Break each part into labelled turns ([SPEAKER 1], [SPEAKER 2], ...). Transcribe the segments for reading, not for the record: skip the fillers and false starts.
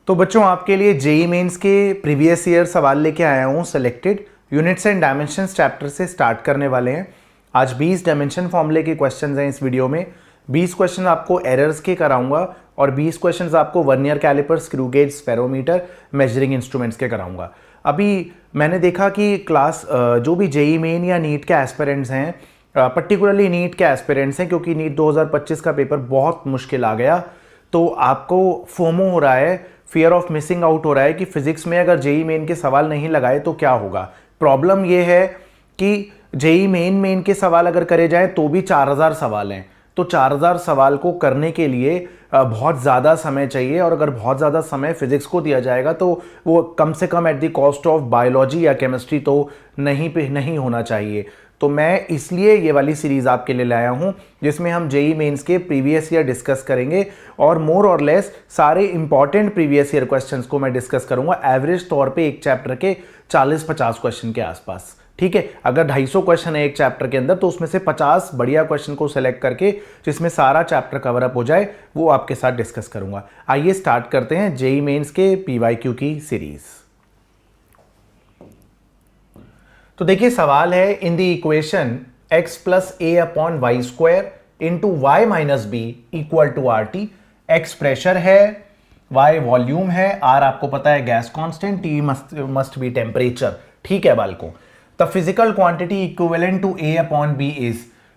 [SPEAKER 1] तो बच्चों आपके लिए जेई मेंस के प्रीवियस ईयर सवाल लेके आया हूँ selected units and dimensions chapter से स्टार्ट करने वाले हैं। आज 20 डायमेंशन फॉर्मूले के क्वेश्चंस हैं इस वीडियो में। 20 क्वेश्चन आपको एरर्स के कराऊंगा और 20 क्वेश्चंस आपको vernier caliper, screw gauge, spherometer, measuring instruments के कराऊंगा। अभी मैंने देखा कि क्लास जो भी जेई मेन या नीट के एस्पिरेंट्स हैं, पर्टिकुलरली नीट के एस्पिरेंट्स हैं, क्योंकि नीट 2025 का पेपर बहुत मुश्किल आ गया, तो आपको फोमो हो रहा है, फियर ऑफ मिसिंग आउट हो रहा है कि फिजिक्स में अगर जेई मेन के सवाल नहीं लगाए तो क्या होगा। प्रॉब्लम यह है कि जेई मेन के सवाल अगर करे जाए तो भी 4000 सवाल हैं, तो 4000 सवाल को करने के लिए बहुत ज़्यादा समय चाहिए, और अगर बहुत ज़्यादा समय फिजिक्स को दिया जाएगा तो वो कम से कम at the cost of biology या केमिस्ट्री तो नहीं होना चाहिए। तो मैं इसलिए ये वाली सीरीज़ आपके लिए लाया हूँ जिसमें हम जेई मेंस के प्रीवियस ईयर डिस्कस करेंगे और मोर और लेस सारे इंपॉर्टेंट प्रीवियस ईयर क्वेश्चंस को मैं डिस्कस करूँगा। एवरेज तौर पे एक चैप्टर के 40-50 क्वेश्चन के आसपास, ठीक है। अगर 250 क्वेश्चन है एक चैप्टर के अंदर तो उसमें से 50 बढ़िया क्वेश्चन को सेलेक्ट करके जिसमें सारा चैप्टर कवर अप हो जाए वो आपके साथ डिस्कस करूँगा। आइए स्टार्ट करते हैं जेई मेंस के PYQ की सीरीज़। तो देखिए सवाल है, in the equation x plus A upon Y square into Y minus B equal to R T. X pressure है, y वॉल्यूम है, r आपको पता है gas constant, t must be temperature, ठीक है बालकों। The physical quantity equivalent to a upon b is,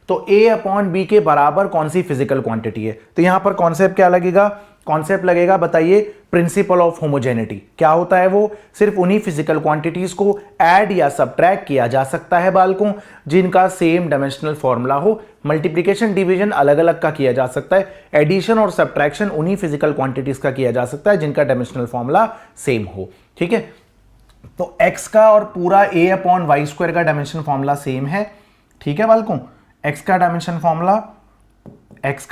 [SPEAKER 1] तो a upon b के बराबर कौन सी फिजिकल क्वांटिटी है। तो यहां पर कॉन्सेप्ट क्या लगेगा, कॉन्सेप्ट लगेगा, बताइए, प्रिंसिपल ऑफ होमोजेनिटी। क्या होता है वो, सिर्फ उन्हीं फिजिकल क्वांटिटीज को ऐड या सब्ट्रैक्ट किया जा सकता है बालकों जिनका सेम डायमेंशनल फॉर्मूला हो। मल्टीप्लिकेशन डिवीजन अलग अलग का किया जा सकता है, एडिशन और सब्ट्रैक्शन उन्हीं फिजिकल क्वांटिटीज का किया जा सकता है जिनका डायमेंशनल फॉर्मूला सेम हो, ठीक है। तो x का और पूरा a अपॉन वाई स्क्वायर का डायमेंशन फॉर्मूला सेम है, ठीक है बालकों। x का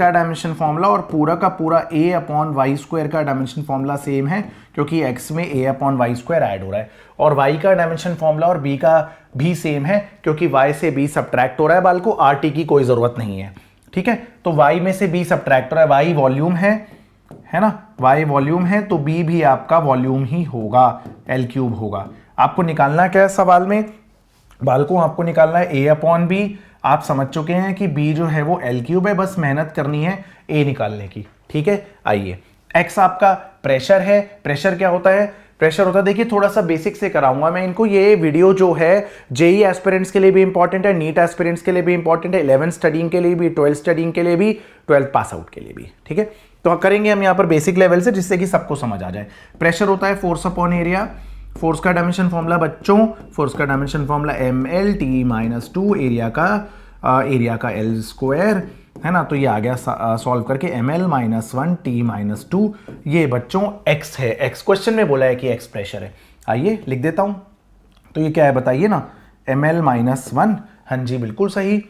[SPEAKER 1] डायमेंशन फॉर्मूला और पूरा का पूरा a अपॉन वाई स्क्वायर का डायमेंशन फॉर्मूला सेम है, क्योंकि x में a upon Y square add हो रहा है, और y का डायमेंशन फॉर्मूला और b का भी सेम है, क्योंकि y से b सब्ट्रैक्ट हो रहा है बालकों, RT की कोई जरूरत नहीं है, ठीक है। तो y में से b सब्ट्रैक्ट हो रहा है, y वॉल्यूम है ना, y वॉल्यूम है, तो b भी आपका वॉल्यूम ही होगा, L क्यूब होगा। आपको निकालना क्या है सवाल में बालकों, आपको निकालना है a अपॉन b। आप समझ चुके हैं कि b जो है वो L क्यूब है, बस मेहनत करनी है a निकालने की, ठीक है। आइए, x आपका प्रेशर है। प्रेशर क्या होता है, प्रेशर होता है, देखिए थोड़ा सा बेसिक से कराऊंगा मैं इनको। ये वीडियो जो है जेई एस्पिरेंट्स के लिए भी इंपॉर्टेंट है, नीट एस्पिरेंट्स के लिए भी इंपॉर्टेंट है, 11th स्टडिंग के लिए भी, 12th स्टडिंग के लिए भी, 12th पास आउट के लिए भी, ठीक है। तो करेंगे हम यहाँ पर बेसिक लेवल से जिससे कि सबको समझ आ जाए। प्रेशर होता है फोर्स अपॉन एरिया। फोर्स का डायमेंशन फॉर्मूला बच्चों, फोर्स का डायमेंशन फॉर्मूला ml/t-2, एरिया का L स्क्वायर, है ना। तो ये आ गया सॉल्व करके ml-1t-2, ये बच्चों x है। x क्वेश्चन में बोला है कि x प्रेशर है। आइए लिख देता हूं, तो ये क्या है बताइए ना, ml-1, हाँ जी बिल्कुल सही,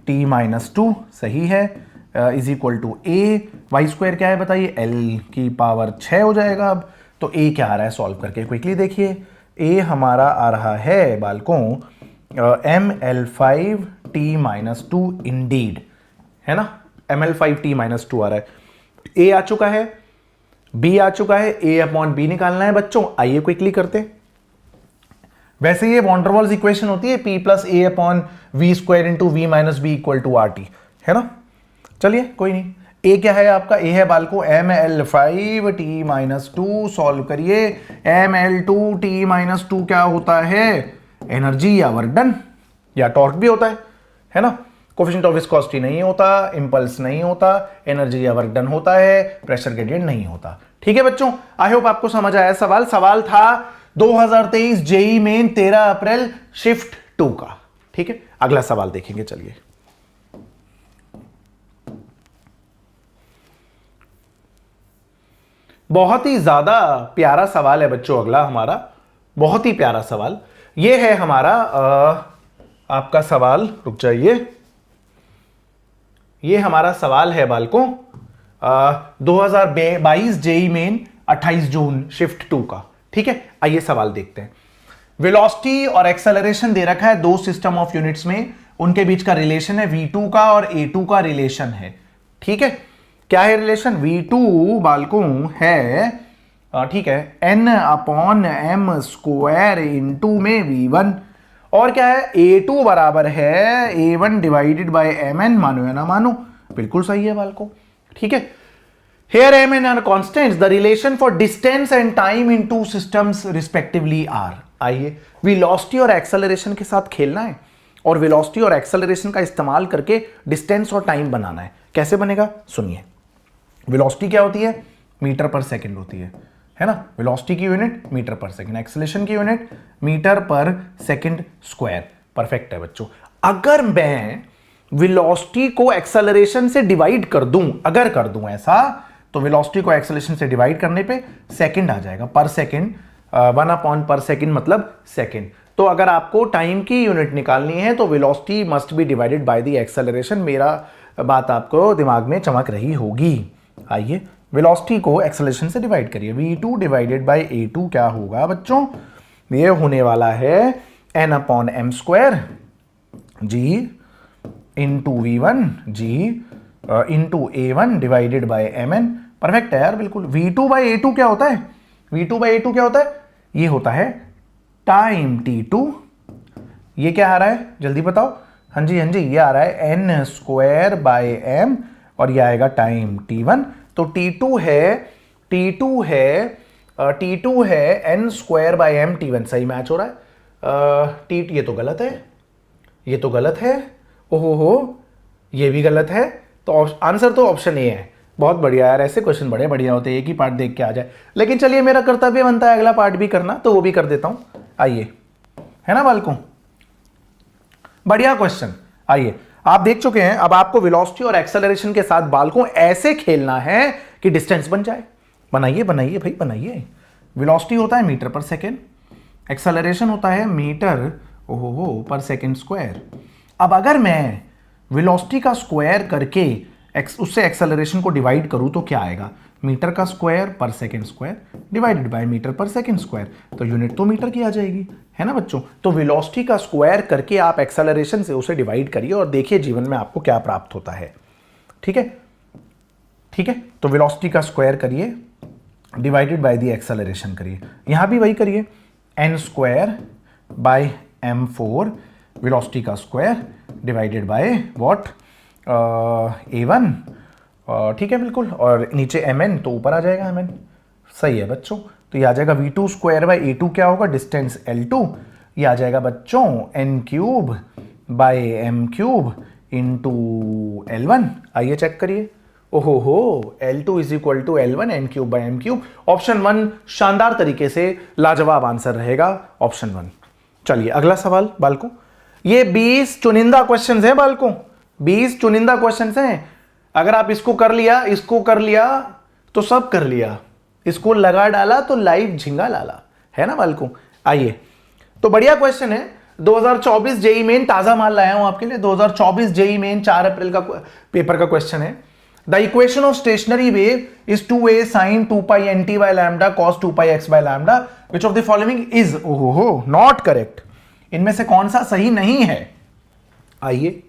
[SPEAKER 1] t-2 सही है, is equal to a। Y square क्या है बताइए, l की पावर 6 हो जाएगा। अब तो a क्या आ रहा है सॉल्व करके क्विकली देखिए, a हमारा आ रहा है बालकों ml5t-2 इंडीड, है ना, ml5t-2 आ रहा है। a आ चुका है, b आ चुका है, a अपॉन b निकालना है बच्चों। आइए क्विकली करते हैं। वैसे ये वॉन डेर वाल्स इक्वेशन होती है p plus a upon V square into V minus B equal to R T, है ना। चलिए कोई नहीं, a क्या है आपका, a है बालको ml5t-2, सॉल्व करिए। ml2t-2 क्या होता है, एनर्जी या वर्क डन या टॉर्क भी होता है ना। कोफिशिएंट ऑफ विस्कोसिटी नहीं होता, इंपल्स नहीं होता, एनर्जी या वर्क डन होता है, प्रेशर ग्रेडियंट नहीं होता, ठीक है बच्चों। आई होप आपको समझ आया। सवाल था 2023 जेई मेन 13 अप्रैल शिफ्ट 2 का, ठीक है। अगला सवाल देखेंगे, चलिए। बहुत ही ज्यादा प्यारा सवाल है बच्चों अगला हमारा, बहुत ही प्यारा सवाल। ये है हमारा आपका सवाल, रुक जाइए, ये हमारा सवाल है बालकों 2022 जेई मेन 28 जून शिफ्ट 2 का, ठीक है। आइए सवाल देखते हैं। वेलोसिटी और एक्सेलरेशन दे रखा है दो सिस्टम ऑफ यूनिट्स में, उनके बीच का रिलेशन है v2 का और a2 का रिलेशन है, ठीक है। क्या है रिलेशन, v2 बालकों है ठीक है, n upon M square into में v1, और क्या है a2 बराबर है a1 डिवाइडेड बाय mn, मानो या ना मानो, बिल्कुल सही है बालको। ठीक है, here mn are constants, the relation for distance and time in two systems respectively are। आइए वेलोसिटी और एक्सेलरेशन के साथ खेलना है और वेलोसिटी और एक्सेलरेशन का इस्तेमाल करके डिस्टेंस और टाइम बनाना है। कैसे बनेगा सुनिए। वेलोसिटी क्या होती है, मीटर पर सेकंड होती है ना। वेलोसिटी की यूनिट मीटर पर सेकंड, एक्सेलरेशन की यूनिट मीटर पर सेकंड स्क्वायर। परफेक्ट है बच्चों। अगर मैं वेलोसिटी को एक्सेलरेशन से डिवाइड कर दूं, अगर कर दूं ऐसा, तो वेलोसिटी को एक्सेलरेशन से डिवाइड करने पे सेकंड आ जाएगा, पर सेकंड, 1 अपॉन पर सेकंड मतलब सेकंड। तो अगर आपको टाइम की यूनिट निकालनी है तो velocity must be divided by the acceleration. मेरा बात आपको दिमाग में चमक रही होगी। आइए वेलोसिटी को एक्सेलरेशन से डिवाइड करिए, v2 डिवाइडेड बाय a2 क्या होगा बच्चों, ये होने वाला है n upon M square G into v1 G into a1 divided by mn। Perfect है यार बिल्कुल। v2 बाय a2 क्या होता है, v2 बाय a2 क्या होता है, ये होता है टाइम t2। ये क्या आ रहा है जल्दी बताओ। हाँ जी ये आ रहा है n स्क्वायर बाय m, और ये आएगा टाइम t1। तो t2 है n square bye m t1। सही मैच हो रहा है। ये तो गलत है, ये तो गलत है, ओहो हो, ये भी गलत है। तो आंसर तो ऑप्शन ए है। बहुत बढ़िया यार, ऐसे क्वेश्चन बड़े बढ़िया होते हैं, एक ही पार्ट देख के आ जाए। लेकिन चलिए मेरा कर्तव्य बनता है अगला पार्ट भी करना, तो वो भी कर देता हूं। आइए, है ना बालकों, बढ़िया क्वेश्चन। आइए आप देख चुके हैं, अब आपको वेलोसिटी और एक्सेलरेशन के साथ बालकों ऐसे खेलना है कि डिस्टेंस बन जाए। बनाइए बनाइए भाई बनाइए। वेलोसिटी होता है मीटर पर सेकेंड, एक्सेलरेशन होता है मीटर ओहो पर सेकेंड स्क्वायर। अब अगर मैं वेलोसिटी का स्क्वायर करके उससे एक्सेलरेशन को डिवाइड करूं तो क्या आएगा, मीटर का स्क्वायर पर second square divided by metre पर सेकेंड स्क्वायर। तो यूनिट तो मीटर की आ जाएगी, है ना बच्चों। तो वेलोसिटी का स्क्वायर करके आप एक्सेलरेशन से उसे डिवाइड करिए और देखिए जीवन में आपको क्या प्राप्त होता है। ठीक है, ठीक है। तो वेलोसिटी का स्क्वायर करिए डिवाइडेड बाय द एक्सेलरेशन करिए, यहां भी वही करिए, n square by m4 velocity का square divided by what a1। ठीक है बिल्कुल, और नीचे mn तो ऊपर आ जाएगा mn। सही है बच्चों। तो ये आ जाएगा v2 स्क्वायर बाय a2 क्या होगा, डिस्टेंस l2। ये आ जाएगा बच्चों n cube by m cube into l1। आइए चेक करिए, ओहो हो, L2 is equal to L1 n cube by m cube. Option 1 शानदार तरीके से लाजवाब आंसर रहेगा, ऑप्शन 1। चलिए अगला सवाल बालकों। ये 20 चुनिंदा क्वेश्चंस हैं बालकों, 20 चुनिंदा क्वेश्चंस हैं। अगर आप इसको कर लिया, इसको कर लिया तो सब कर लिया, इसको लगा डाला तो लाइव झिंगा लाला, है ना बालकों। आइए, तो बढ़िया क्वेश्चन है। 2024 जेई मेन ताजा माल लाया हूं आपके लिए। 2024 जेई मेन 4 अप्रैल का पेपर का क्वेश्चन है। The equation of stationary wave is 2a sin 2 pi nt by lambda cos 2 pi x by lambda, which of the following is ओहो नॉट करेक्ट। इनमें से कौन सा सही नहीं है। आइए,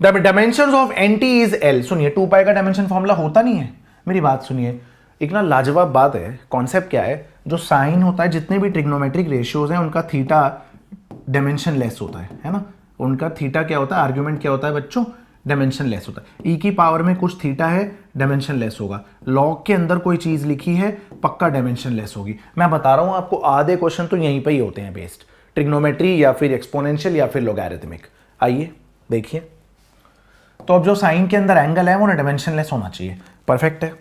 [SPEAKER 1] the dimension of nt is l। सुनिए, 2 पाई का डायमेंशन फॉर्मूला होता नहीं है। मेरी बात सुनिए, एक ना लाजवाब बात है। कॉन्सेप्ट क्या है, जो साइन होता है, जितने भी ट्रिग्नोमेट्रिक रेशियोज हैं उनका थीटा डायमेंशन लेस होता है ना। उनका थीटा क्या होता है, आर्ग्यूमेंट क्या होता है बच्चों, डायमेंशन लेस होता है। ई की पावर में कुछ थीटा है, डायमेंशन लेस होगा। लॉग के अंदर कोई चीज लिखी है, पक्का डायमेंशन लेस होगी। मैं बता रहा हूं आपको, आधे क्वेश्चन तो यहीं पे ही होते हैं बेस्ड, ट्रिग्नोमेट्री या फिर एक्सपोनेंशियल या फिर लोगैरिथमिक। आइए देखिए, तो अब जो साइन के अंदर एंगल है वो ना डायमेंशन लेस होना चाहिए। परफेक्ट है।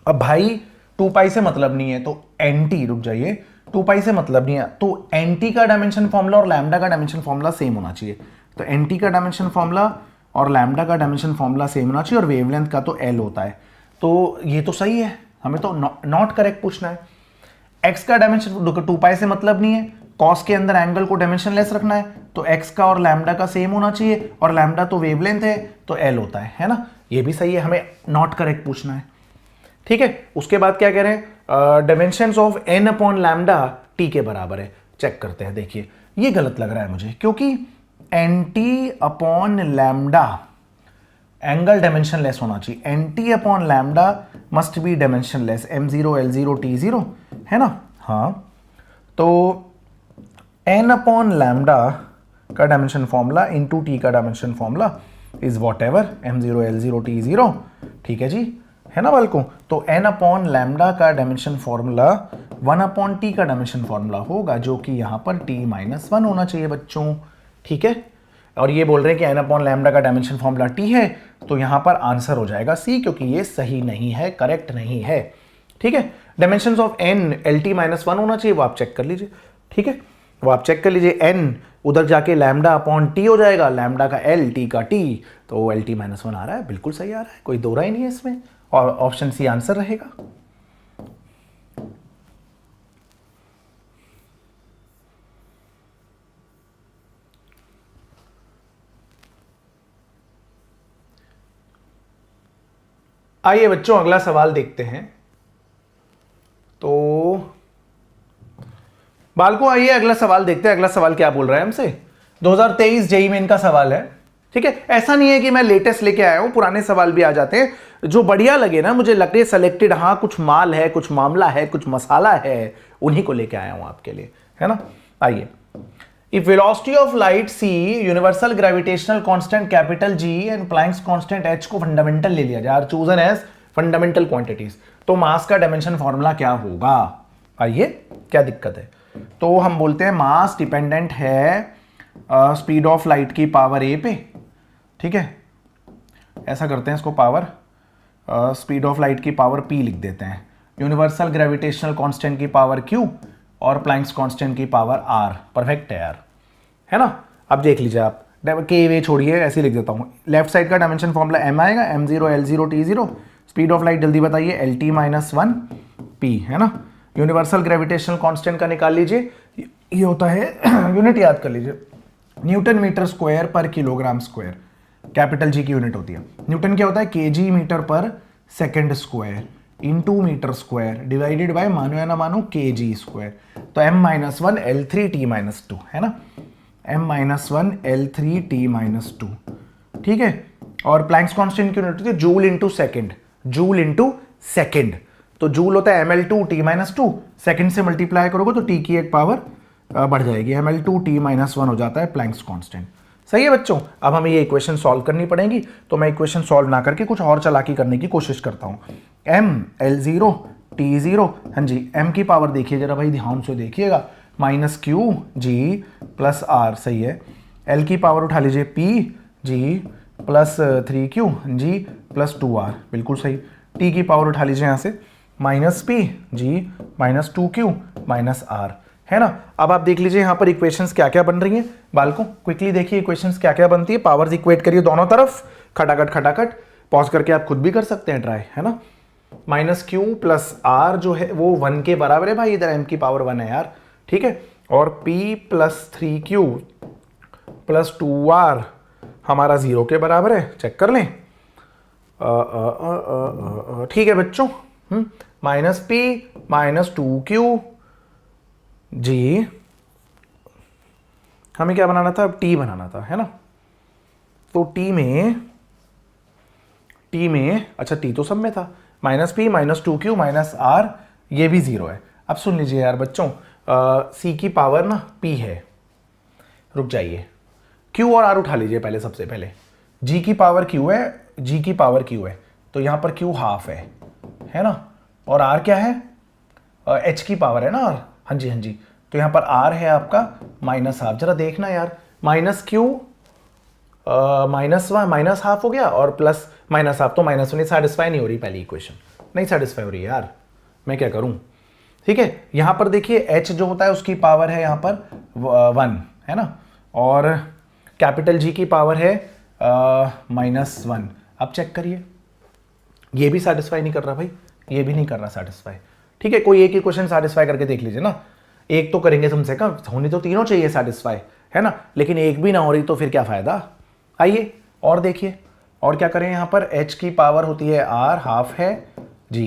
[SPEAKER 1] अब भाई 2 पाई से मतलब नहीं है तो एनटी, रुक जाइए, 2 पाई से मतलब नहीं है तो एनटी का डायमेंशन फॉर्मूला और लैम्डा का डायमेंशन फॉर्मूला सेम होना चाहिए। तो एनटी का डायमेंशन फॉर्मूला और लैम्डा का डायमेंशन फॉर्मूला सेम होना चाहिए, और वेवलेंथ का तो एल होता है। तो ये तो सही है, हमें तो नॉट करेक्ट पूछना है। एक्स का डायमेंशन 2 पाई से मतलब नहीं है, कॉस के अंदर एंगल को डायमेंशन लेस रखना है, तो एक्स का और लैम्डा का सेम होना चाहिए, और लैम्डा तो वेवलेंथ है तो एल होता है ना। ये भी सही है, हमें नॉट करेक्ट पूछना है। ठीक है, उसके बाद क्या कह रहे हैं, dimensions of N upon lambda T के बराबर है। चेक करते हैं। देखिए ये गलत लग रहा है मुझे, क्योंकि N T upon lambda angle dimensionless होना चाहिए, N T upon lambda must be dimensionless, M0 L0 T0, है ना। हाँ, तो n अपॉन लैम्डा का डायमेंशन फॉर्मूला इंटू टी का dimension formula is whatever M0 L0 T0, ठीक है जी, है ना बालकों। तो n अपॉन लैम्डा का डायमेंशन फॉर्मूला 1 अपॉन टी का डायमेंशन फॉर्मूला होगा, जो कि यहां पर t-1 होना चाहिए बच्चों, ठीक है। और ये बोल रहे हैं कि n अपॉन लैम्डा का डायमेंशन फॉर्मूला t है, तो यहां पर आंसर हो जाएगा c, क्योंकि ये सही नहीं है, करेक्ट नहीं है, ठीक है। डायमेंशंस ऑफ n LT-1 होना चाहिए, वो आप चेक कर लीजिए, ठीक है, वो आप चेक कर लीजिए। n उधर जाके लैम्डा अपॉन टी हो जाएगा, लैम्डा का l, टी का t, तो LT-1 आ रहा है, बिल्कुल सही आ रहा है, कोई दो राय नहीं है इसमें, और ऑप्शन सी आंसर रहेगा। आइए बच्चों अगला सवाल देखते हैं। तो बालकों आइए अगला सवाल देखते हैं, अगला सवाल क्या बोल रहा है हमसे। 2023 जेईई मेन का सवाल है, ठीक है। ऐसा नहीं है कि मैं लेटेस्ट लेके आया हूं, पुराने सवाल भी आ जाते हैं, जो बढ़िया लगे ना, मुझे लगे सेलेक्टेड, हाँ कुछ माल है, कुछ मामला है, कुछ मसाला है, उन्हीं को लेके आया हूं आपके लिए, है ना। आइए, if velocity of light c, universal gravitational constant capital G and Planck's constant h को फंडामेंटल ले लिया जाए, चूजन एज फंडामेंटल क्वांटिटीज, तो मास का डायमेंशन फॉर्मूला क्या होगा। आइए, क्या दिक्कत है। तो हम बोलते हैं मास डिपेंडेंट है स्पीड ऑफ लाइट की पावर a पे, ठीक है। ऐसा करते हैं, इसको पावर स्पीड ऑफ लाइट की पावर p लिख देते हैं, यूनिवर्सल ग्रेविटेशनल कांस्टेंट की पावर q और प्लैंक्स कांस्टेंट की पावर r। परफेक्ट है यार, है ना। अब देख लीजिए आप, के वे छोड़िए, ऐसे लिख देता हूं। लेफ्ट साइड का डायमेंशन फॉर्मूला m आएगा, M0 L0 T0, speed of light जल्दी बताइए, LT-1 p, है ना। यूनिवर्सल ग्रेविटेशनल कांस्टेंट का निकाल लीजिए, ये होता है यूनिट याद कर लीजिए, न्यूटन मीटर स्क्वायर पर किलोग्राम स्क्वायर, कैपिटल जी की यूनिट होती है। न्यूटन क्या होता है, केजी मीटर पर second square into metre square divided by, मानो या ना मानो, केजी स्क्वायर। तो m-1 L3T-2, है ना, m-1 L3T-2, ठीक है। और प्लैंक्स कांस्टेंट की यूनिट होती है joule into second, joule into second, तो जूल होता है ml2T-2, सेकंड से मल्टीप्लाई करोगे तो t की एक पावर बढ़ जाएगी, ml2T-1 हो जाता है प्लैंक्स कांस्टेंट। सही है बच्चों। अब हमें ये इक्वेशन सॉल्व करनी पड़ेगी, तो मैं इक्वेशन सॉल्व ना करके कुछ और चालाकी करने की कोशिश करता हूं। m L0 T0, हाँ जी, m की पावर देखिए जरा भाई, ध्यान से देखिएगा, -q g प्लस r, सही है। l की पावर उठा लीजिए p g plus 3q g plus 2r, बिल्कुल सही। t की पावर उठा लीजिए यहां से, -p g minus 2q minus r, है ना। अब आप देख लीजिए यहाँ पर इक्वेशंस क्या क्या बन रही हैं बालकों, क्विकली देखिए इक्वेशंस क्या क्या बनती है। पावर्स इक्वेट करिए दोनों तरफ, खटाखट खटाखट, पॉज करके आप खुद भी कर सकते हैं ट्राई, है ना। -q प्लस r जो है वो 1 के बराबर है भाई, इधर m की पावर 1 है यार, ठीक है। और p plus 3q plus 2r हमारा 0 के बराबर है, चेक कर लें, ठीक है बच्चों। -p माइनस 2q जी, हमें क्या बनाना था, t बनाना था, है ना। तो t में अच्छा t तो सब में था, -p minus 2q minus r, ये भी 0 है। अब सुन लीजिए यार बच्चों, c की पावर ना p है, रुक जाइए, q और r उठा लीजिए पहले, सबसे पहले g की पावर q है, g की पावर q है, तो यहां पर q हाफ है ना, और r क्या है, h की पावर है ना r, हाँ जी हाँ जी, तो यहां पर r है आपका माइनस हाफ। जरा देखना यार, -q माइनस हाफ हो गया और प्लस माइनस हाफ, तो -1 सेटिस्फाई नहीं हो रही, पहली इक्वेशन नहीं सेटिस्फाई हो रही यार, मैं क्या करूं, ठीक है। यहां पर देखिए h जो होता है उसकी पावर है यहां पर 1, है ना, और कैपिटल G की पावर है -1। अब चेक करिए, ये भी सेटिस्फाई नहीं कर रहा भाई, ये भी नहीं कर रहा सेटिस्फाई, ठीक है। कोई एक ही क्वेश्चन सेटिस्फाई करके देख लीजिए ना, एक तो करेंगे कम से कम, होनी तो तीनों चाहिए सेटिस्फाई, है ना, लेकिन एक भी ना हो रही तो फिर क्या फायदा। आइए और देखिए, और क्या करें, यहाँ पर h की पावर होती है r, हाफ है g,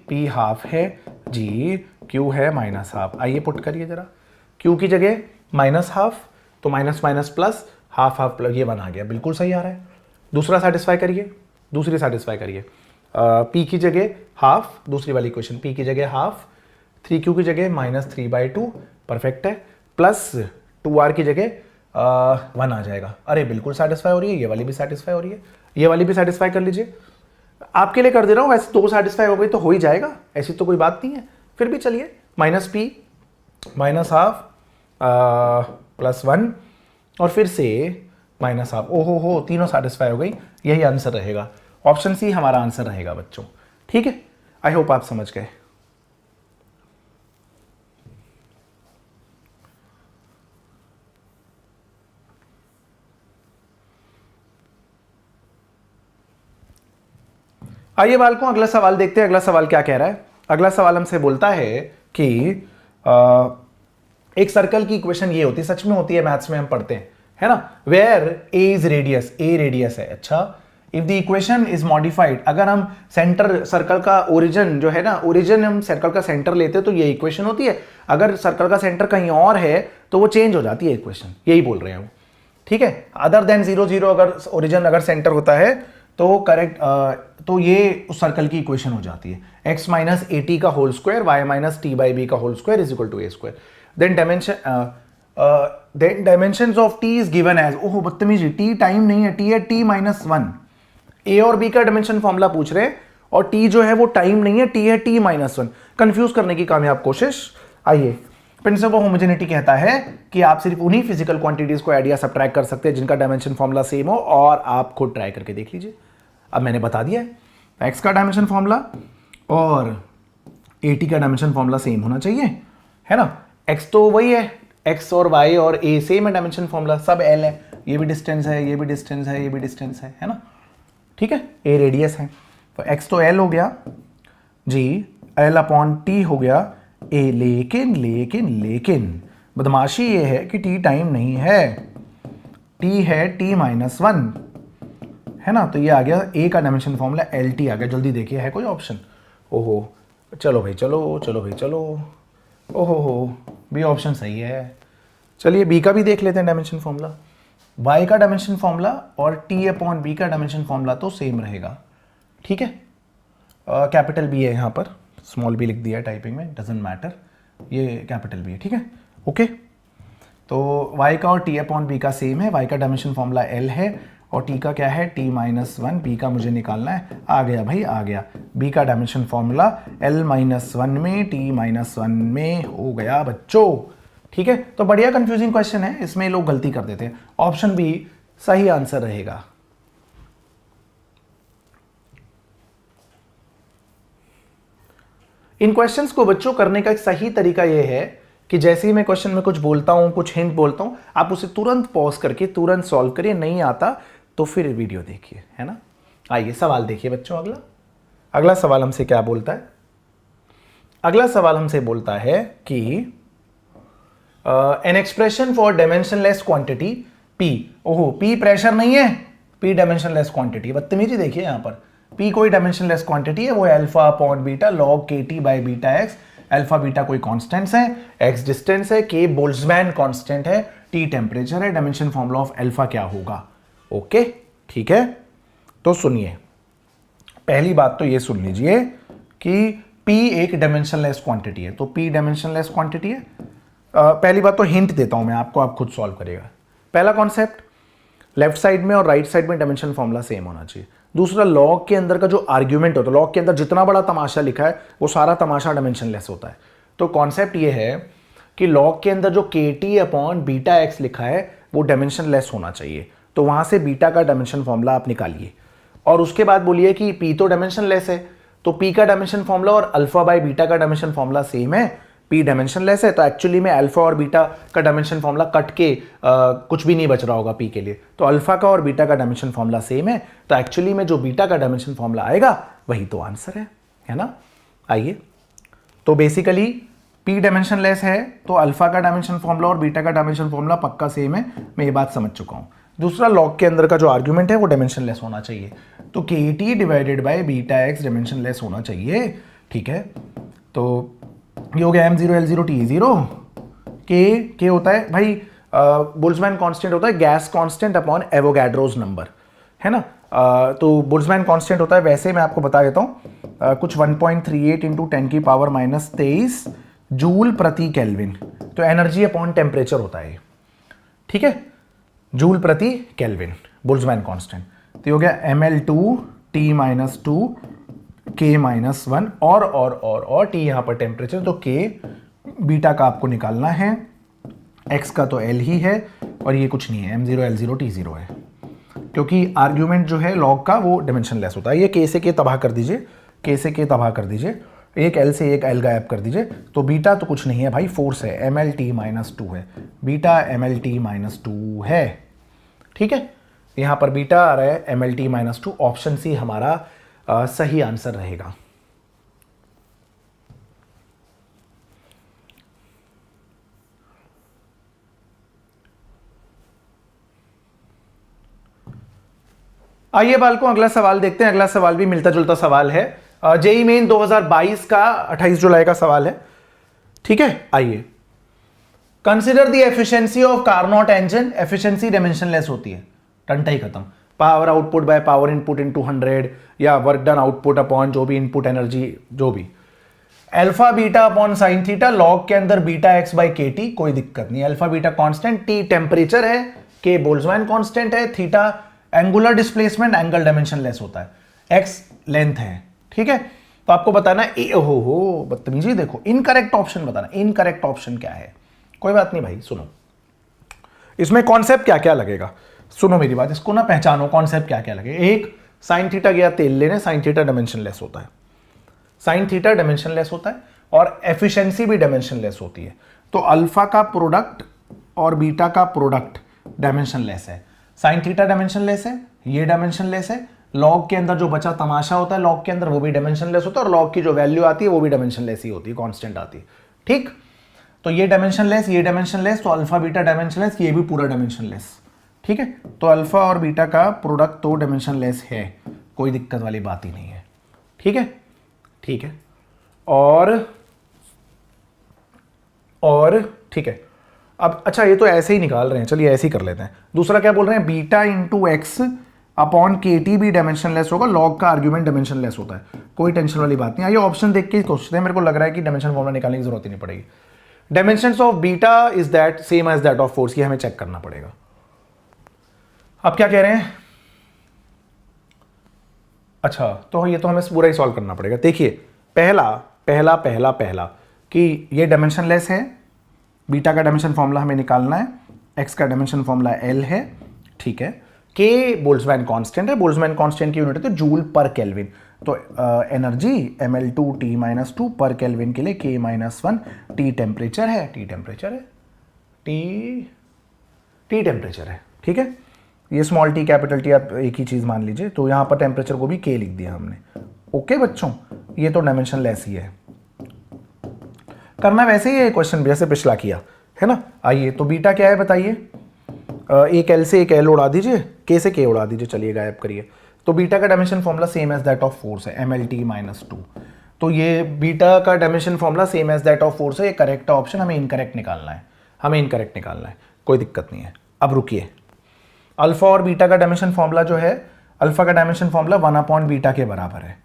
[SPEAKER 1] p हाफ है g, q है माइनस हाफ। आइए पुट करिए जरा, q की जगह माइनस हाफ, तो minus minus plus, half half plus, ये बन आ गया, बिल्कुल सही आ रहा है। दूसरा सेटिस्फाई करिए, दूसरी सेटिस्फाई करिए। पी की जगह हाफ, दूसरी वाली इक्वेशन पी की जगह हाफ, 3q की जगह -3/2 परफेक्ट है, प्लस 2r की जगह 1 आ जाएगा। अरे बिल्कुल सेटिस्फाई हो रही है, ये वाली भी सेटिस्फाई हो रही है, ये वाली भी सेटिस्फाई कर लीजिए। आपके लिए कर दे रहा हूँ, वैसे 2 सेटिस्फाई हो गई तो हो ही जाएगा, ऐसी तो कोई बात नहीं है। फिर भी चलिए -p -हाफ +1 और फिर से -हाफ। ओहो हो, तीनों सेटिस्फाई हो गई, यही आंसर रहेगा। ऑप्शन सी हमारा आंसर रहेगा बच्चों, ठीक है। आई होप आप समझ गए। आइए बालकों, अगला सवाल देखते हैं। अगला सवाल क्या कह रहा है? अगला सवाल हमसे बोलता है कि एक सर्कल की इक्वेशन ये होती है, सच में होती है, मैथ्स में हम पढ़ते हैं, है ना। Where A is radius, A radius है, अच्छा। If the equation is modified, अगर हम सेंटर सर्कल का ओरिजिन जो है ना, ओरिजिन हम सर्कल का सेंटर लेते हैं तो ये इक्वेशन होती है। अगर सर्कल का सेंटर कहीं और है तो वो चेंज हो जाती है इक्वेशन, यही बोल रहे हैं वो, ठीक है। अदर देन 0 0 अगर ओरिजिन अगर सेंटर होता है तो करेक्ट, तो ये उस सर्कल की इक्वेशन हो जाती है x माइनस ए टी का whole square y minus t by b का whole square is equal to a square. Then dimensions of t is given as, ओहो बदतमीजी, t टाइम नहीं है, t है t-1। a और b का dimension formula पूछ रहे हैं और t जो है वो टाइम नहीं है, t है t-1। कंफ्यूज करने की कामयाब कोशिश। आइए, प्रिंसिपल ऑफ होमोजेनिटी कहता है कि आप सिर्फ उन्हीं फिजिकल क्वांटिटीज को ऐड या सबट्रैक्ट कर सकते हैं जिनका डायमेंशन फॉर्मूला सेम हो, और आप खुद ट्राई करके देख लीजिए। अब मैंने बता दिया है एक्स का डायमेंशन फॉर्मूला और ए टी का डायमेंशन फॉर्मूला सेम होना चाहिए, है ना। एक्स तो वही है, एक्स और वाई और ए सेम है, डायमेंशन फॉर्मूला सब एल है, ये भी डिस्टेंस है, ये भी डिस्टेंस है, ये भी डिस्टेंस है ना, ठीक है। ए रेडियस है तो एक्स तो एल हो गया जी, एल अपॉन टी हो गया ए। लेकिन लेकिन लेकिन बदमाशी ये है कि टी टाइम नहीं है, टी है t-1, है ना। तो ये आ गया ए का डायमेंशन फॉर्मूला एल टी आ गया। जल्दी देखिए है कोई ऑप्शन? ओहो चलो भाई चलो, चलो भाई चलो, ओहो हो बी ऑप्शन सही है। चलिए बी का भी देख लेते हैं डायमेंशन फॉर्मूला। वाई का डायमेंशन फॉर्मूला और टी अपॉन बी का डायमेंशन फॉर्मूला तो सेम रहेगा, ठीक है। कैपिटल बी है यहाँ पर, स्मॉल बी लिख दिया टाइपिंग में, डजेंट मैटर, ये कैपिटल बी है, ठीक है, ओके। तो y का और t अपॉन बी का सेम है, y का डायमेंशन फॉर्मूला l है और t का क्या है t-1, b का मुझे निकालना है, आ गया भाई आ गया। b का डायमेंशन फॉर्मूला l-1 में t-1 में हो गया बच्चों, ठीक है। तो बढ़िया कंफ्यूजिंग क्वेश्चन है, इसमें लोग गलती कर देते हैं। ऑप्शन बी सही आंसर रहेगा। इन क्वेश्चंस को बच्चों करने का एक सही तरीका यह है कि जैसे ही मैं क्वेश्चन में कुछ बोलता हूं, कुछ हिंट बोलता हूं, आप उसे तुरंत पॉज करके तुरंत सॉल्व करिए, नहीं आता तो फिर वीडियो देखिए, है ना। आइए सवाल देखिए बच्चों। अगला सवाल हमसे क्या बोलता है? अगला सवाल हमसे बोलता है कि an expression for dimensionless quantity P, ओहो P प्रेशर नहीं है, P डायमेंशनलेस क्वांटिटी। बदतमीजी देखिए यहाँ पर, P कोई डायमेंशनलेस क्वांटिटी है, वो alpha upon beta log KT by beta x. Alpha beta कोई कांस्टेंट्स है, एक्स डिस्टेंस है, K बोल्ट्जमैन कांस्टेंट है, T टेम्परेचर है। डायमेंशन फॉर्मूला ऑफ अल्फा क्या होगा? ओके ठीक है, तो सुनिए, पहली बात तो ये सुन लीजिए कि P एक डायमेंशनलेस क्वांटिटी है, तो P डायमेंशनलेस क्वांटिटी है। पहली बात तो हिंट देता हूं मैं आपको, आप खुद सॉल्व करिएगा। पहला कॉन्सेप्ट, लेफ्ट साइड में और राइट साइड में डायमेंशन फॉर्मूला सेम होना चाहिए। दूसरा, लॉग के अंदर का जो आर्ग्यूमेंट होता है, लॉग के अंदर जितना बड़ा तमाशा लिखा है वो सारा तमाशा डायमेंशनलेस होता है। तो कॉन्सेप्ट ये है कि लॉग के अंदर जो KT अपॉन बीटा एक्स लिखा है वो डायमेंशनलेस होना चाहिए, तो वहां से बीटा का डायमेंशन फॉर्मूला आप निकालिए और उसके बाद बोलिए कि P तो डायमेंशनलेस है, तो P का डायमेंशन फॉर्मूला और अल्फा बाई बीटा का डायमेंशन फॉर्मूला सेम है। P डायमेंशनलेस है तो एक्चुअली में अल्फा और बीटा का डायमेंशन फॉर्मूला कट के कुछ भी नहीं बच रहा होगा P के लिए, तो अल्फा का और बीटा का डायमेंशन फॉर्मूला सेम है, तो एक्चुअली में जो बीटा का डायमेंशन फॉर्मूला आएगा वही तो आंसर है ना। आइए, तो बेसिकली P डायमेंशनलेस है तो अल्फा का डायमेंशन फॉर्मूला और बीटा का डायमेंशन फॉर्मूला पक्का सेम है, मैं ये बात समझ चुका हूं। दूसरा, लॉग के अंदर का जो आर्ग्यूमेंट है वो डायमेंशनलेस होना चाहिए, तो KT divided by beta x dimensionless होना चाहिए, ठीक है। तो ये हो गया M0 L0 T0, के होता है भाई बोल्ट्जमैन कांस्टेंट होता है gas constant upon Avogadro's number, है ना। तो बोल्ट्जमैन कांस्टेंट होता है, वैसे मैं आपको बता देता हूँ कुछ 1.38 इंटू 10⁻⁻23 जूल प्रति केल्विन, तो एनर्जी अपॉन टेम्परेचर होता है, ठीक है, जूल प्रति केल्विन बोल्ट्जमैन कांस्टेंट। तो ये हो गया ml2 T-2 K-1 और T यहाँ पर टेम्परेचर, तो K बीटा का आपको निकालना है, X का तो L ही है और ये कुछ नहीं है, M0 L0 T0 है, क्योंकि आर्ग्यूमेंट जो है लॉग का वो डायमेंशनलेस होता है। ये K से K तबाह कर दीजिए, K से K तबाह कर दीजिए, एक L से एक L गायब कर दीजिए, तो बीटा तो कुछ नहीं है भाई, फोर्स है, MLT-2 है, बीटा MLT-2 है, ठीक है। यहाँ पर बीटा आ रहा है MLT-2, ऑप्शन सी हमारा सही आंसर रहेगा। आइए बालकों, अगला सवाल देखते हैं। अगला सवाल भी मिलता जुलता सवाल है, जेईई मेन 2022 का 28 जुलाई का सवाल है, ठीक है। आइए, consider the efficiency of Carnot engine, efficiency dimensionless होती है, टंटा ही खत्म, power output by power input into 100 या वर्क डन आउटपुट अपॉन जो भी इनपुट एनर्जी, जो भी alpha beta upon sine theta, log के अंदर बीटा एक्स बाई के टी, कोई दिक्कत नहीं, alpha beta constant, T temperature है, के बोल्ट्जमैन कांस्टेंट है, theta angular displacement, angle dimensionless होता है, एक्स लेंथ है, ठीक है। तो आपको बताना हो बदतमीजी, देखो इनकरेक्ट ऑप्शन बताना, इनकरेक्ट ऑप्शन क्या है। कोई बात नहीं भाई, सुनो इसमें कॉन्सेप्ट क्या क्या लगेगा, सुनो मेरी बात, इसको ना पहचानो, कॉन्सेप्ट क्या क्या लगेगा। एक, साइन थीटा गया तेल लेने, साइन थीटा डायमेंशनलेस होता है, साइन थीटा डायमेंशनलेस होता है और एफिशिएंसी भी डायमेंशनलेस होती है। तो अल्फा का प्रोडक्ट और बीटा का प्रोडक्ट डायमेंशनलेस है, साइन थीटा डायमेंशनलेस है, ये डायमेंशनलेस है, लॉग के अंदर जो बचा तमाशा होता है लॉग के अंदर वो भी डायमेंशनलेस होता है, और लॉग की जो वैल्यू आती है वो भी डायमेंशनलेस ही होती है, कांस्टेंट आती है, ठीक। तो ये डायमेंशनलेस, तो अल्फा बीटा डायमेंशनलेस, ये भी पूरा डायमेंशनलेस, ठीक है। तो अल्फा और बीटा का प्रोडक्ट तो डायमेंशनलेस है, कोई दिक्कत वाली बात ही नहीं है, ठीक है, ठीक है। और ठीक है, अब अच्छा ये तो ऐसे ही निकाल रहे हैं, चलिए ऐसे ही कर लेते हैं। दूसरा क्या बोल रहे हैं, बीटा इंटू एक्स अपॉन के टी भी डायमेंशनलेस होगा, लॉग का आर्ग्यूमेंट डायमेंशनलेस होता है, कोई टेंशन वाली बात नहीं। आइए ऑप्शन देख के सोचते हैं, मेरे को लग रहा है कि डायमेंशन फॉर्मूला निकालने की जरूरत ही नहीं पड़ेगी। Dimensions of beta is that same as that of force, ये हमें चेक करना पड़ेगा। अब क्या कह रहे हैं, अच्छा तो ये तो हमें पूरा ही सॉल्व करना पड़ेगा। देखिए पहला कि ये डायमेंशनलेस है, बीटा का डायमेंशन फॉर्मूला हमें निकालना है, एक्स का डायमेंशन फॉर्मूला एल है, ठीक है। के बोल्ट्जमैन कांस्टेंट है, बोल्ट्जमैन कांस्टेंट की यूनिट है तो जूल पर केल्विन, तो एनर्जी ml2 T-2 पर केल्विन के लिए K-1, T टेम्परेचर है, T टेम्परेचर है, ठीक है। ये स्मॉल टी कैपिटल टी आप एक ही चीज मान लीजिए, तो यहां पर टेम्परेचर को भी K लिख दिया हमने, ओके बच्चों, ये तो डायमेंशनलेस ही है। करना वैसे ही है क्वेश्चन जैसे पिछला किया है ना। आइए तो बीटा क्या है बताइए, एक एल से एक एल उड़ा दीजिए, के से के उड़ा दीजिए, चलिए गायब करिए। तो बीटा का dimension formula same as that of force है, MLT-2। तो ये बीटा का dimension formula same as that of force है, ये करेक्ट ऑप्शन, हमें इनकरेक्ट निकालना है, हमें इनकरेक्ट निकालना है, कोई दिक्कत नहीं है। अब रुकिए, अल्फा और बीटा का डायमेंशन फॉर्मूला जो है, अल्फा का डायमेंशन फॉर्मूला 1 बीटा के बराबर है,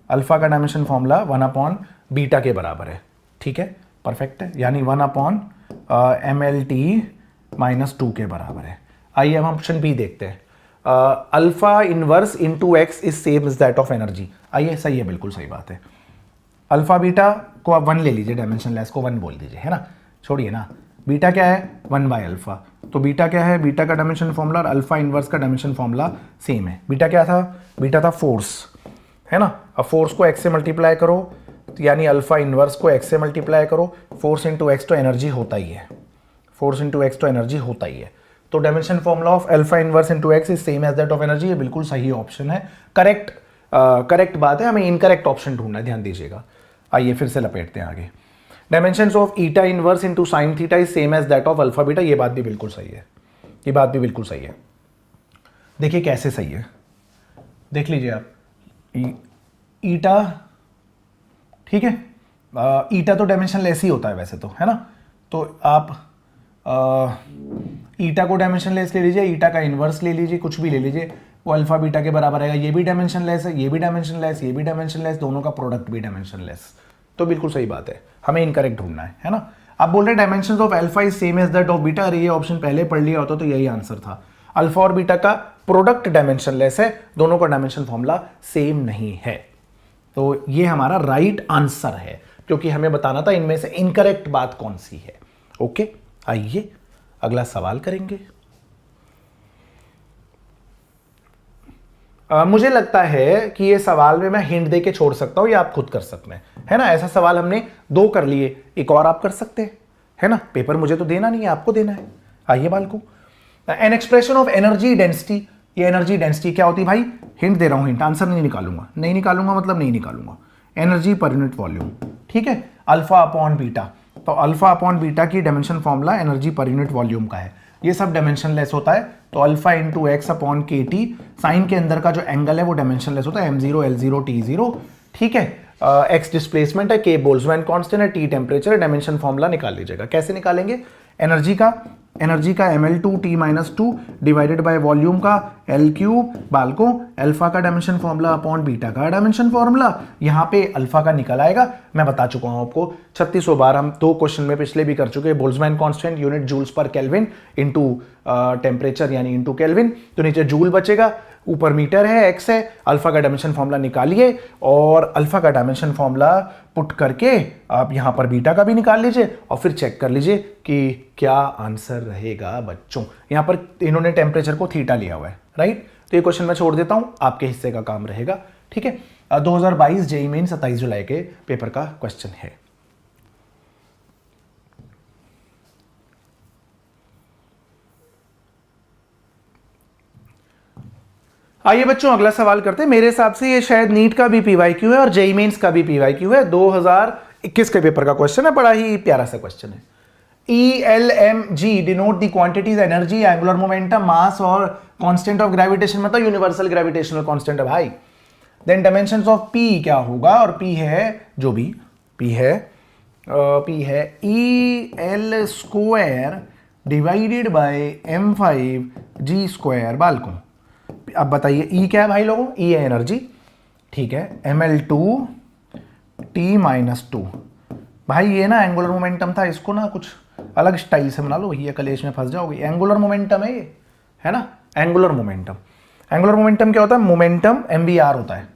[SPEAKER 1] अल्फा का डायमेंशन फॉर्मूला 1 बीटा के बराबर है, ठीक है, परफेक्ट है, यानी 1 MLT-2 के बराबर है। आइए हम ऑप्शन बी देखते हैं, alpha inverse into X is same is that of energy. आइए सही है, बिल्कुल सही बात है। अल्फा बीटा को आप 1 ले लीजिए, डायमेंशनलेस को 1 बोल दीजिए, है ना, छोड़िए ना। बीटा क्या है, 1/अल्फा, तो बीटा क्या है, बीटा का डायमेंशन फॉर्मूला और अल्फा इनवर्स का डायमेंशन फॉर्मूला सेम है। बीटा क्या था, बीटा था फोर्स, है ना। अब फोर्स को एक्स से मल्टीप्लाई करो, यानी अल्फा इनवर्स को एक्स से मल्टीप्लाई करो, फोर्स इंटू एक्स तो एनर्जी होता ही है, फोर्स इंटू एक्स तो एनर्जी होता ही है। तो dimension formula of alpha inverse into X is same as that of energy, ये बिल्कुल सही ऑप्शन है, करेक्ट बात है। हमें इनकरेक्ट ऑप्शन ढूंढना है, ध्यान दीजिएगा। आइए फिर से लपेटते हैं आगे। Dimensions of eta inverse into sine theta is same as that of alpha beta, ये बात भी बिल्कुल सही है, ये बात भी बिल्कुल सही है। देखिए कैसे सही है, देख लीजिए आप, ईटा, ठीक है, ईटा तो डायमेंशनलेस ही होता है वैसे तो, है ना। तो आप ईटा को डायमेंशनलेस ले लीजिए, ईटा का इनवर्स ले लीजिए, कुछ भी ले लीजिए, वो अल्फा बीटा के बराबर आएगा। ये भी डायमेंशनलेस है, ये भी डायमेंशनलेस, ये भी डायमेंशनलेस, दोनों का प्रोडक्ट भी डायमेंशनलेस। तो बिल्कुल सही बात है, हमें इनकरेक्ट ढूंढना है ना। आप बोल रहे dimensions of alpha is same as that of beta. अरे ये ऑप्शन पहले पढ़ लिया होता तो यही आंसर था। अल्फा और बीटा का प्रोडक्ट डायमेंशनलेस है, दोनों का डायमेंशन फॉर्मूला सेम नहीं है। तो ये हमारा राइट आंसर है, क्योंकि हमें बताना था इनमें से इनकरेक्ट बात कौन सी है। ओके, आइए अगला सवाल करेंगे। मुझे लगता है कि ये सवाल में मैं हिंट दे के छोड़ सकता हूं, या आप खुद कर सकते हैं, है ना। ऐसा सवाल हमने 2 कर लिए, एक और आप कर सकते हैं, है ना। पेपर मुझे तो देना नहीं है, आपको देना है। आइए बालको, an expression of energy density. ये एनर्जी डेंसिटी क्या होती है भाई? हिंट दे रहा हूं, हिंट, आंसर नहीं निकालूंगा, नहीं निकालूंगा मतलब नहीं निकालूंगा। एनर्जी पर यूनिट वॉल्यूम, ठीक है, अल्फा अपॉन बीटा। तो अल्फा अपॉन बीटा की dimension formula energy per unit volume का है। ये सब डायमेंशनलेस होता है, तो अल्फा इंटू एक्स अपॉन के टी, साइन के अंदर का जो एंगल है वो डायमेंशनलेस होता है, m0 l0 t0, ठीक है। एक्स डिस्प्लेसमेंट है, के बोल्ट्जमैन कांस्टेंट है, टी टेम्परेचर है। डायमेंशन फॉर्मूला निकाल लीजिएगा। कैसे निकालेंगे? एनर्जी का ml2 t-2 divided by volume का l3 बालको, अल्फा का डायमेंशन फॉर्मूला अपॉन बीटा का डायमेंशन फॉर्मूला। यहां पे अल्फा का निकल आएगा, मैं बता चुका हूं आपको 3600 बार, हम 2 क्वेश्चन में पिछले भी कर चुके हैं। बोल्ट्जमैन कांस्टेंट यूनिट जूल्स पर केल्विन इनटू टेम्परेचर यानी इनटू केल्विन, तो नीचे जूल बचेगा, ऊपर मीटर है, एक्स है। अल्फा का डायमेंशन फॉर्मूला निकालिए और अल्फा का डायमेंशन फॉर्मूला पुट करके आप यहां पर बीटा का भी निकाल लीजिए और फिर चेक कर लीजिए कि क्या आंसर रहेगा बच्चों। यहां पर इन्होंने टेम्परेचर को थीटा लिया हुआ है, राइट। तो ये क्वेश्चन मैं छोड़ देता हूं, आपके हिस्से का काम रहेगा, ठीक है। 2022 जेईई मेन 27 जुलाई के पेपर का क्वेश्चन है। आइए बच्चों अगला सवाल करते हैं। मेरे हिसाब से ये शायद नीट का भी पीवाईक्यू है और जेईई मेंस का भी पीवाईक्यू है। 2021 के पेपर का क्वेश्चन है, बड़ा ही प्यारा सा क्वेश्चन है। ELMG denote the quantities energy, angular momentum, mass और कांस्टेंट ऑफ ग्रेविटेशन, मतलब यूनिवर्सल ग्रेविटेशनल कांस्टेंट है भाई। देन डायमेंशंस ऑफ P क्या होगा, और P है जो भी P है EL square divided by M5G square बालको। अब बताइए E क्या है भाई लोगों? E है एनर्जी, ठीक है, ml2 t-2। भाई ये ना एंगुलर मोमेंटम था, इसको ना कुछ अलग स्टाइल से बना लो, ये कलेश में फंस जाओगे। एंगुलर मोमेंटम है ये, है ना, एंगुलर मोमेंटम। एंगुलर मोमेंटम क्या होता है? मोमेंटम mvr होता है,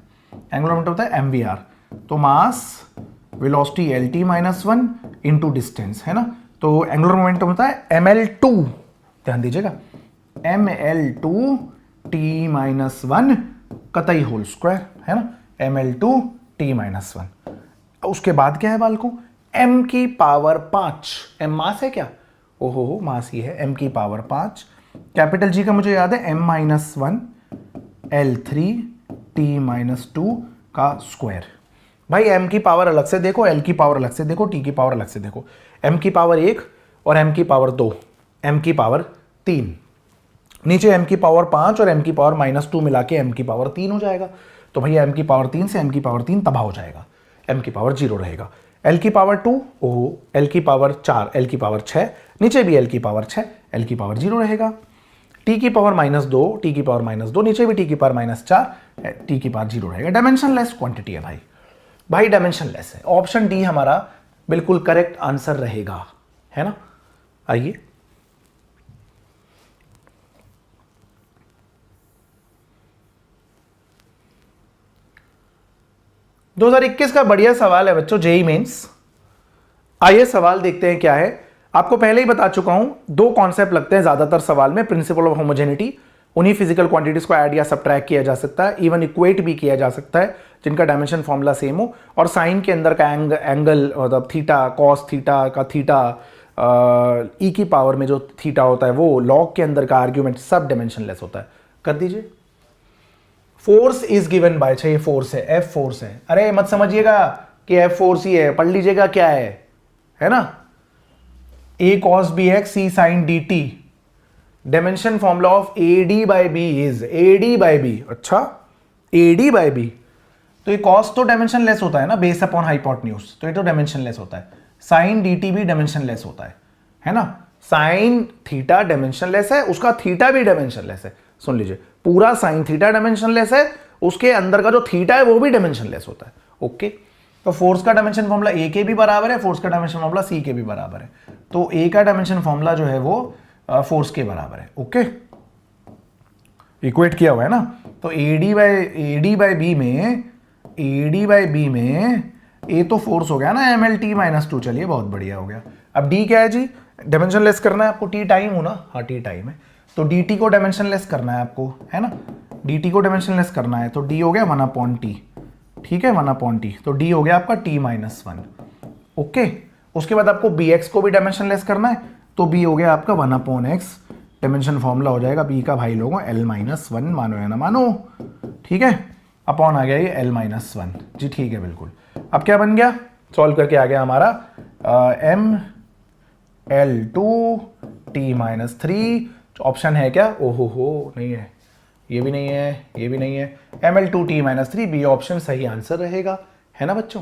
[SPEAKER 1] एंगुलर मोमेंटम होता है mvr। तो मास वेलोसिटी lt-1 इंटू डिस्टेंस, है ना। तो एंगुलर मोमेंटम होता है ml2, ध्यान दीजिएगा, ml2 t-1 कतई होल स्क्वायर, है ना, ml2 t-1। उसके बाद क्या है बालको? m की पावर 5, m मास है क्या? ओहो मास ही है, m की पावर 5। कैपिटल G का मुझे याद है m-1 l3 t-2 का स्क्वायर। भाई m की पावर अलग से देखो, l की पावर अलग से देखो, t की पावर अलग से देखो। m की पावर 1 और m की पावर 2, m की पावर 3, नीचे m की पावर 5 और m की पावर -2 मिला के m की पावर 3 हो जाएगा। तो भैया m की पावर 3 से m की पावर 3 तबाह हो जाएगा, m की पावर 0 रहेगा। l की पावर 2, ओहो, l की पावर 4, l की पावर 6, नीचे भी l की पावर 6, l की पावर 0 रहेगा। t की पावर -2, t की पावर -2, नीचे भी t की पावर -4, t की पावर 0 रहेगा। डायमेंशनलेस क्वांटिटी है भाई, भाई डायमेंशनलेस है। ऑप्शन डी हमारा बिल्कुल करेक्ट आंसर रहेगा, है ना। आइए दो 2021 का बढ़िया सवाल है बच्चों, जेईई मेंस। आइए सवाल देखते हैं क्या है। आपको पहले ही बता चुका हूं, 2 कॉन्सेप्ट लगते हैं ज्यादातर सवाल में, प्रिंसिपल ऑफ होमोजेनिटी, उन्हीं फिजिकल क्वांटिटीज को ऐड या सब्ट्रैक्ट किया जा सकता है, इवन इक्वेट भी किया जा सकता है जिनका डायमेंशन फॉर्मूला सेम हो, और साइन के अंदर का एंगल मतलब थीटा, कॉस थीटा का थीटा, ई की पावर में जो थीटा होता है वो, लॉग के अंदर का आर्ग्यूमेंट, सब डायमेंशनलेस होता है। कर दीजिए। फोर्स इज गिवन बाय, अच्छा ये फोर्स है, एफ फोर्स है। अरे मत समझिएगा कि एफ फोर्स ही है, पढ़ लीजिएगा क्या है ना। A cos b x c sine d t, dimension formula of a d by b is a d by b. अच्छा ए डी बाई बी, तो ये कॉस तो डायमेंशनलेस होता है ना, बेस अपॉन हाइपोटेन्यूज, तो ये तो डायमेंशनलेस होता है। साइन डी टी भी डायमेंशनलेस होता है ना। साइन थीटा डायमेंशनलेस है, उसका थीटा भी डायमेंशनलेस है, सुन लीजिए, पूरा साइन थीटा डायमेंशनलेस है, उसके अंदर का जो थीटा है वो भी डायमेंशनलेस होता है। ओके, तो फोर्स का डायमेंशन फॉर्मूला ए के भी बराबर है, फोर्स का डायमेंशन फॉर्मूला सी के भी बराबर है। तो ए का डायमेंशन फॉर्मूला जो है वो फोर्स के बराबर है। ओके, इक्वेट किया हुआ है ना। तो एडी बाई बी में ए तो फोर्स हो गया ना, M L T minus two. चलिए बहुत बढ़िया हो गया। अब डी क्या है जी, डायमेंशन लेस करना है आपको, टी टाइम हो ना, हाँ टी टाइम है, तो डी टी को डायमेंशन लेस करना है आपको, है ना, डी टी को डायमेंशन लेस करना है, तो डी हो गया 1/t, ठीक है 1/t, तो डी हो गया आपका t-1। ओके, उसके बाद आपको bx को भी डायमेंशन लेस करना है, तो b हो गया आपका 1/x, डायमेंशन फॉर्मूला हो जाएगा b का भाई लोगों l-1, मानो या ना मानो, ठीक है, अपॉन आ गया ये l-1 जी, ठीक है बिल्कुल। अब क्या बन गया, सॉल्व करके आ गया हमारा ml2t-3, ऑप्शन है क्या, ओहो हो नहीं है, ये भी नहीं है, ये भी नहीं है, ml2t-3, बी ऑप्शन सही आंसर रहेगा, है ना बच्चों।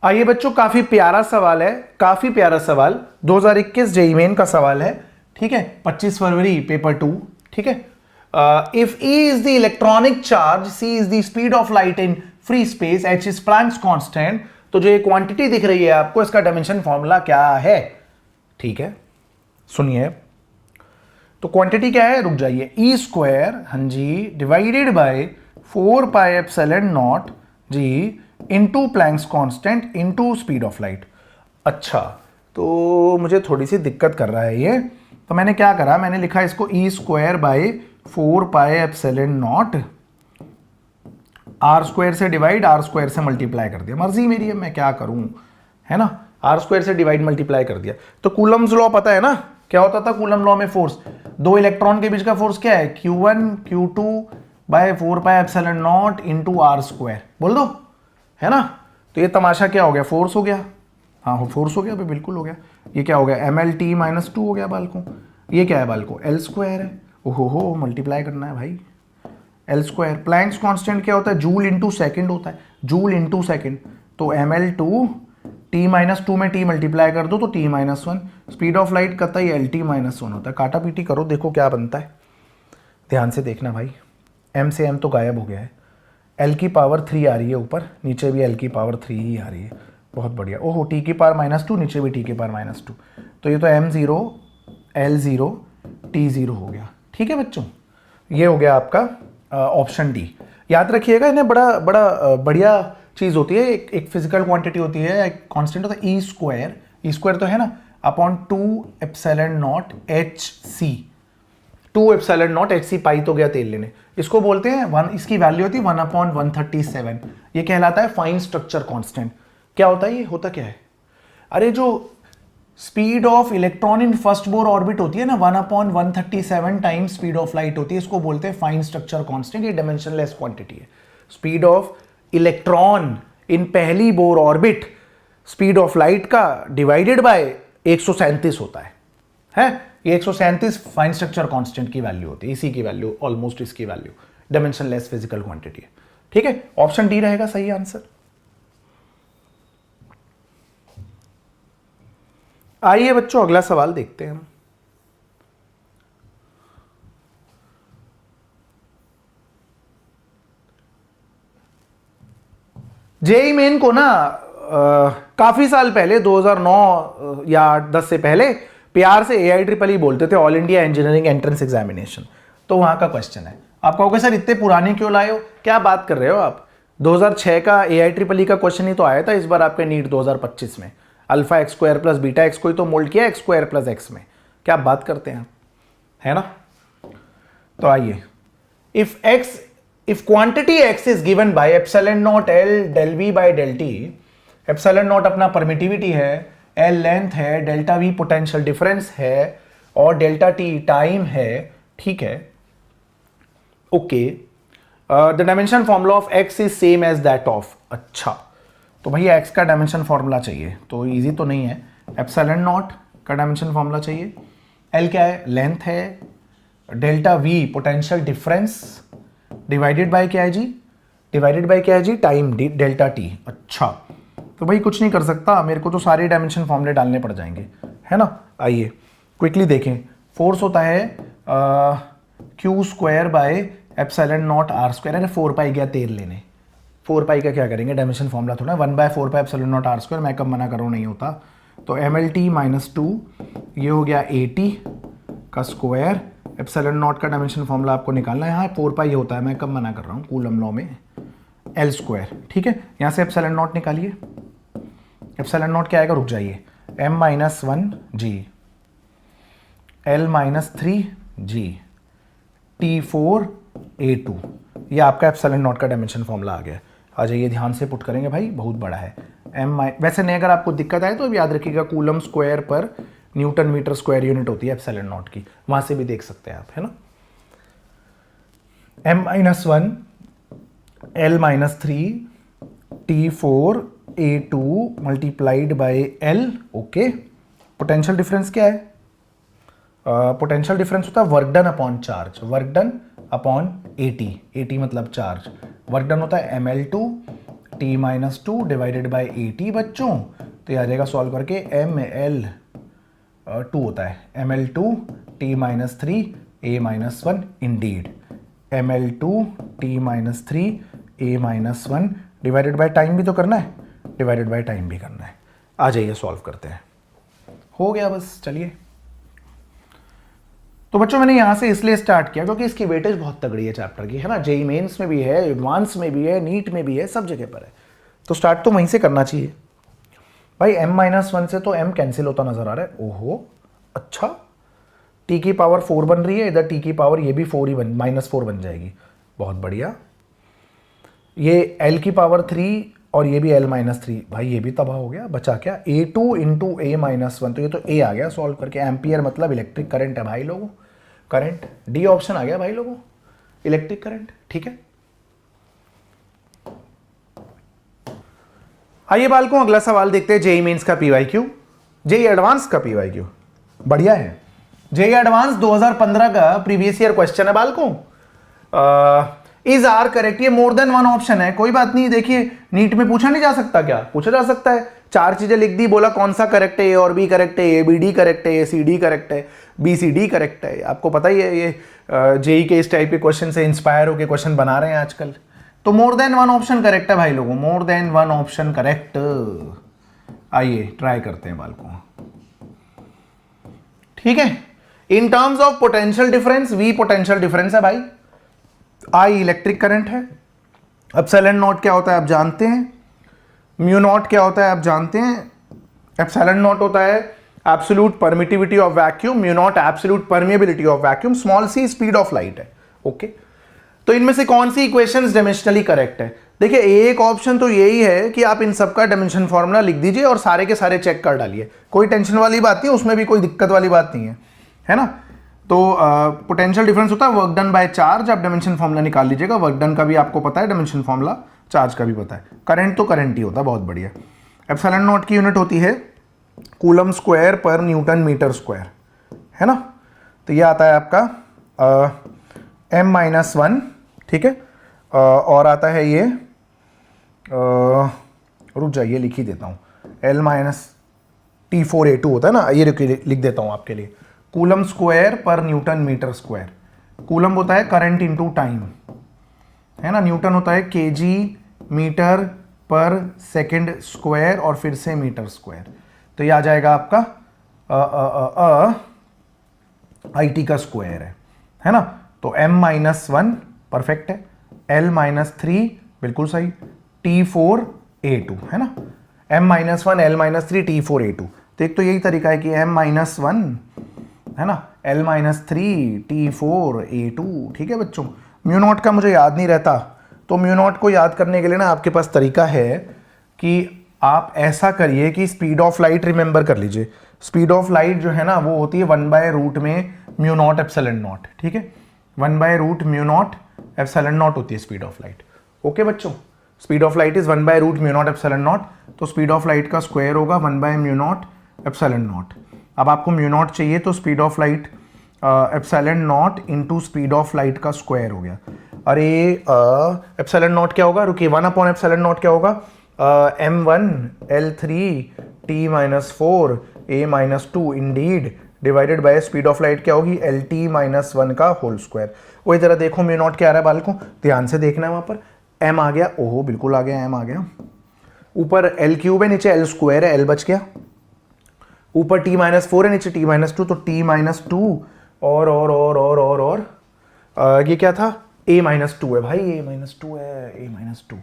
[SPEAKER 1] आइए बच्चों, काफी प्यारा सवाल है, काफी प्यारा सवाल, 2021 जेईई मेन का सवाल है, ठीक है, 25 फरवरी पेपर 2, ठीक है। If E is the electronic charge, C is the speed of light in free space, H is Planck's constant, तो जो ये क्वांटिटी दिख रही है आपको, इसका डायमेंशन फॉर्मूला क्या है, ठीक है, सुनिए। तो क्वांटिटी क्या है, रुक जाइए, E स्क्वायर, हाँ जी, डिवाइडेड बाय 4πε0 जी into Planck's constant into speed of light. अच्छा, तो मुझे थोड़ी सी दिक्कत कर रहा है ये, तो मैंने क्या करा, मैंने लिखा इसको E square by 4πε0, r square से डिवाइड, आर स्क्वायर से मल्टीप्लाई कर दिया, मर्जी मेरी है, मैं क्या करूं, है ना, आर स्क्वायर से डिवाइड मल्टीप्लाई कर दिया। तो कूलम्स लॉ पता है ना, क्या होता था कूलम लॉ में, फोर्स, दो इलेक्ट्रॉन के बीच का फोर्स क्या है, Q1 Q2 bye 4πε0 into are square, बोल दो, है ना। तो ये तमाशा क्या हो गया, फोर्स हो गया, हाँ फोर्स हो गया भाई, बिल्कुल हो गया। ये क्या हो गया, ml-t-2 हो गया बालकों, ये क्या है बालकों, एल स्क्वायर है, ओहो हो, मल्टीप्लाई करना है भाई, एल स्क्वायर। प्लैंक्स कांस्टेंट क्या होता है, जूल इंटू सेकेंड होता है, जूल इंटू सेकेंड, तो ml2 में t मल्टीप्लाई कर दो तो t-1, स्पीड ऑफ लाइट करता है lt-1 होता है, काटा पीटी करो, देखो क्या बनता है, ध्यान से देखना भाई, m से m तो गायब हो गया है, l की पावर 3 आ रही है ऊपर, नीचे भी l की पावर 3 ही आ रही है, बहुत बढ़िया, ओहो t की पावर -2, नीचे भी t की पावर -2, तो ये तो m0 l0 t0 हो गया, ठीक है बच्चों, ये हो गया आपका ऑप्शन डी। याद रखिएगा, इन्हें बड़ा बढ़िया चीज़ होती है, एक फिजिकल क्वांटिटी होती है, एक कांस्टेंट होता है ई स्क्वायर तो है ना, अपॉन 2ε0 hc, 2ε0 hc, पाई तो गया तेल लेने, इसको बोलते हैं इसकी वैल्यू होती है 1/137, ये कहलाता है फाइन स्ट्रक्चर कांस्टेंट। क्या होता है ये, होता क्या है, अरे जो speed of electron in first Bohr orbit होती है ना, 1/137 टाइम्स स्पीड ऑफ लाइट होती है, इसको बोलते हैं फाइन स्ट्रक्चर कांस्टेंट, ये डायमेंशनलेस क्वांटिटी है। स्पीड ऑफ इलेक्ट्रॉन इन पहली Bohr orbit, speed of light का डिवाइडेड बाय 137 होता है ये 137 फाइन स्ट्रक्चर कांस्टेंट की वैल्यू होती है, इसी की वैल्यू, ऑलमोस्ट इसकी वैल्यू, डायमेंशनलेस फिजिकल क्वांटिटी है, ठीक है, ऑप्शन डी रहेगा सही आंसर। आइए बच्चों, अगला सवाल देखते हैं हम। जेईई मेन को ना काफी साल पहले 2009 या 10 से पहले प्यार से AIEEE बोलते थे, all India engineering entrance examination, तो वहां का क्वेश्चन है। आप कहोगे सर इतने पुराने क्यों लाए हो, क्या बात कर रहे हो आप, 2006 का AIEEE का क्वेश्चन ही तो आया था इस बार आपके नीट 2025 में, alpha x square plus beta x को ही तो मोल्ड किया एक्स स्क्वायर प्लस एक्स में, क्या बात करते हैं, है ना। तो आइए, if quantity x is given by ε0 l del v by del t, ε0 अपना परमिटिविटी है, l लेंथ है, डेल्टा v पोटेंशियल डिफरेंस है और डेल्टा t टाइम है, ठीक है, okay, the dimension formula of x is same as that of, अच्छा, तो भैया x का डायमेंशन फॉर्मूला चाहिए, तो इजी तो नहीं है, ε0 का डायमेंशन फॉर्मूला चाहिए, l क्या है, लेंथ है, delta v potential difference divided by क्या है जी, डिवाइडेड बाय क्या है जी, टाइम डेल्टा टी। अच्छा, तो भाई कुछ नहीं कर सकता, मेरे को तो सारे डायमेंशन फॉर्मूले डालने पड़ जाएंगे, है ना। आइए क्विकली देखें, फोर्स होता है Q square by epsilon naught R square. अरे 4 पाई गया तेल लेने, 4 पाई का क्या करेंगे, डायमेंशन फॉर्मूला थोड़ा 1/4 pi epsilon naught R square, मैं कब मना कर रहा हूँ, नहीं होता। तो MLT-2 ये हो गया AT का स्क्वायर, एप्सिलॉन नॉट का डायमेंशन फॉर्मूला आपको निकालना है, यहाँ 4 पाई होता है, मैं कब मना कर रहा हूँ, कूलम लॉ में L स्क्वायर। ठीक है, यहाँ से एप्सिलॉन नॉट निकालिए, एप्सिलॉन नॉट क्या आएगा, रुक जाइए, M-1G L-3G T4A2, ये आपका एप्सिलॉन नॉट का डायमेंशन फॉर्मूला आ गया। आ जाइए ध्यान से पुट करेंगे भाई, बहुत बड़ा है। वैसे नहीं, अगर आपको दिक्कत आए तो अब याद रखिएगा कूलम स्क्वायर पर न्यूटन मीटर स्क्वायर यूनिट होती है एप्सिलॉन नॉट की, वहां से भी देख सकते हैं आप, है ना। M-1 L-3 T4A2 multiplied by L। Okay, potential difference क्या है, पोटेंशियल डिफरेंस होता है work done upon charge, work done upon AT मतलब चार्ज, वर्क डन होता है ML2 T-2 divided by AT बच्चों। तो ये आ जाएगा सॉल्व करके ML2 होता है ML2 T-3 A-1 Indeed, ML2 T-3 A-1 divided by time भी तो करना है, डिवाइडेड बाय टाइम भी करना है। आ जाइए सॉल्व करते हैं, हो गया बस। चलिए, तो बच्चों मैंने यहां से इसलिए स्टार्ट किया क्योंकि इसकी वेटेज बहुत तगड़ी है चैप्टर की, है ना। जेईई मेंस में भी है, एडवांस में भी है, नीट में भी है, सब जगह पर है, तो स्टार्ट तो वहीं से करना चाहिए भाई। M-1 से तो M कैंसिल होता नजर आ रहा है, ओहो अच्छा, t की पावर 4 बन रही है, इधर t की पावर ये भी 4 ही -4 बन जाएगी, बहुत बढ़िया। ये L की पावर 3 और ये भी L-3, भाई ये भी तबाह हो गया, बचा क्या, A2 इंटू A-1, तो ये तो A आ गया सॉल्व करके, एम्पियर मतलब इलेक्ट्रिक करंट है भाई लोगों, करंट डी ऑप्शन आ गया भाई लोगों, इलेक्ट्रिक करंट। ठीक है, आइए बालकों अगला सवाल देखते हैं, जेईई मेंस का PYQ, जेईई एडवांस का PYQ, बढ़िया है। जेईई एडवांस 2015 का प्रीवियस ईयर क्वेश्चन है बालकों। इज आर करेक्ट, ये मोर देन वन ऑप्शन है, कोई बात नहीं, देखिए नीट में पूछा नहीं जा सकता क्या, पूछा जा सकता है। 4 चीजें लिख दी, बोला कौन सा करेक्ट है, ए और बी करेक्ट है, ABD करेक्ट है, ACD करेक्ट है, BCD करेक्ट है। आपको पता ही है ये जेईई के इस टाइप के क्वेश्चन से इंस्पायर होकर क्वेश्चन बना रहे हैं आजकल। तो more than one option correct है भाई लोगों, more than one option correct. आइए ट्राई करते हैं बालकों, ठीक है। इन terms of potential difference, V potential difference है भाई, I इलेक्ट्रिक करंट है, एप्सिलॉन नॉट क्या होता है आप जानते हैं, म्यू नॉट क्या होता है आप जानते हैं। एप्सिलॉन नॉट होता है absolute permittivity of vacuum, mu naught absolute permeability of vacuum, small c speed of light है। ओके, तो इनमें से कौन सी इक्वेशंस डायमेंशनली करेक्ट है। देखिए एक ऑप्शन तो यही है कि आप इन सबका डायमेंशन फॉर्मूला लिख दीजिए और सारे के सारे चेक कर डालिए, कोई टेंशन वाली बात नहीं, उसमें भी कोई दिक्कत वाली बात नहीं है ना। तो पोटेंशियल डिफरेंस होता है वर्क डन बाय चार्ज, आप डायमेंशन फॉर्मूला निकाल लीजिएगा, वर्क डन का भी आपको पता है डायमेंशन फॉर्मूला, चार्ज का भी पता है, करंट तो करंट ही होता है, बहुत बढ़िया। एप्सिलॉन नॉट की यूनिट होती है कूलम स्क्वायर पर न्यूटन मीटर स्क्वायर, है ना। तो ये आता है आपका M-1, ठीक है, और आता है ये रुक जाइए लिख ही देता हूँ, L-T4A2 होता है ना, ये लिख देता हूँ आपके लिए, कूलम स्क्वायर पर न्यूटन मीटर स्क्वायर। कूलम होता है करंट इनटू टाइम, है ना, न्यूटन होता है kg मीटर पर सेकंड स्क्वायर और फिर से मीटर स्क्वायर। तो ये आ जाएगा आपका IT का स्क्वायर है ना। तो M-1 परफेक्ट है, L-3 बिल्कुल सही, T4A2 है ना, M-1 L-3 T4A2। तो एक तो यही तरीका है कि M-1 है ना, L-3 T4A2, ठीक है बच्चों। म्यू नॉट का मुझे याद नहीं रहता, तो म्यू नॉट को याद करने के लिए ना आपके पास तरीका है कि आप ऐसा करिए कि स्पीड ऑफ लाइट रिमेंबर कर लीजिए। स्पीड ऑफ लाइट जो है ना वो होती है 1/रूट में म्यू नॉट एप्सिलॉन नॉट, ठीक है, 1/रूट म्यू नॉट एप्सिलॉन नॉट होती है स्पीड ऑफ लाइट। ओके बच्चों, स्पीड ऑफ लाइट इज 1/रूट म्यू नॉट एप्सिलॉन नॉट, तो स्पीड ऑफ लाइट का स्क्वायर होगा 1/म्यू नॉट एप्सिलॉन नॉट। अब आपको म्यू नॉट चाहिए तो speed of light epsilon not into speed of light का स्क्वायर हो गया। अरे एप्सिलॉन नॉट क्या होगा, रुकिए, 1 एप्सिलॉन नॉट क्या होगा, m1 l3 t-4 a-2 Indeed divided by speed of light क्या होगी, lt-1 का होल स्क्वायर। वही जरा देखो म्यू नॉट क्या आ रहा है बालकों, ध्यान से देखना है, वहां पर m आ गया, ओहो बिल्कुल आ गया, m आ गया, ऊपर l³ है, नीचे l² है, l बच गया, ऊपर t-4 है, नीचे t-2, तो t-2 और ये क्या था, a-2 है भाई, a-2 है, a-2,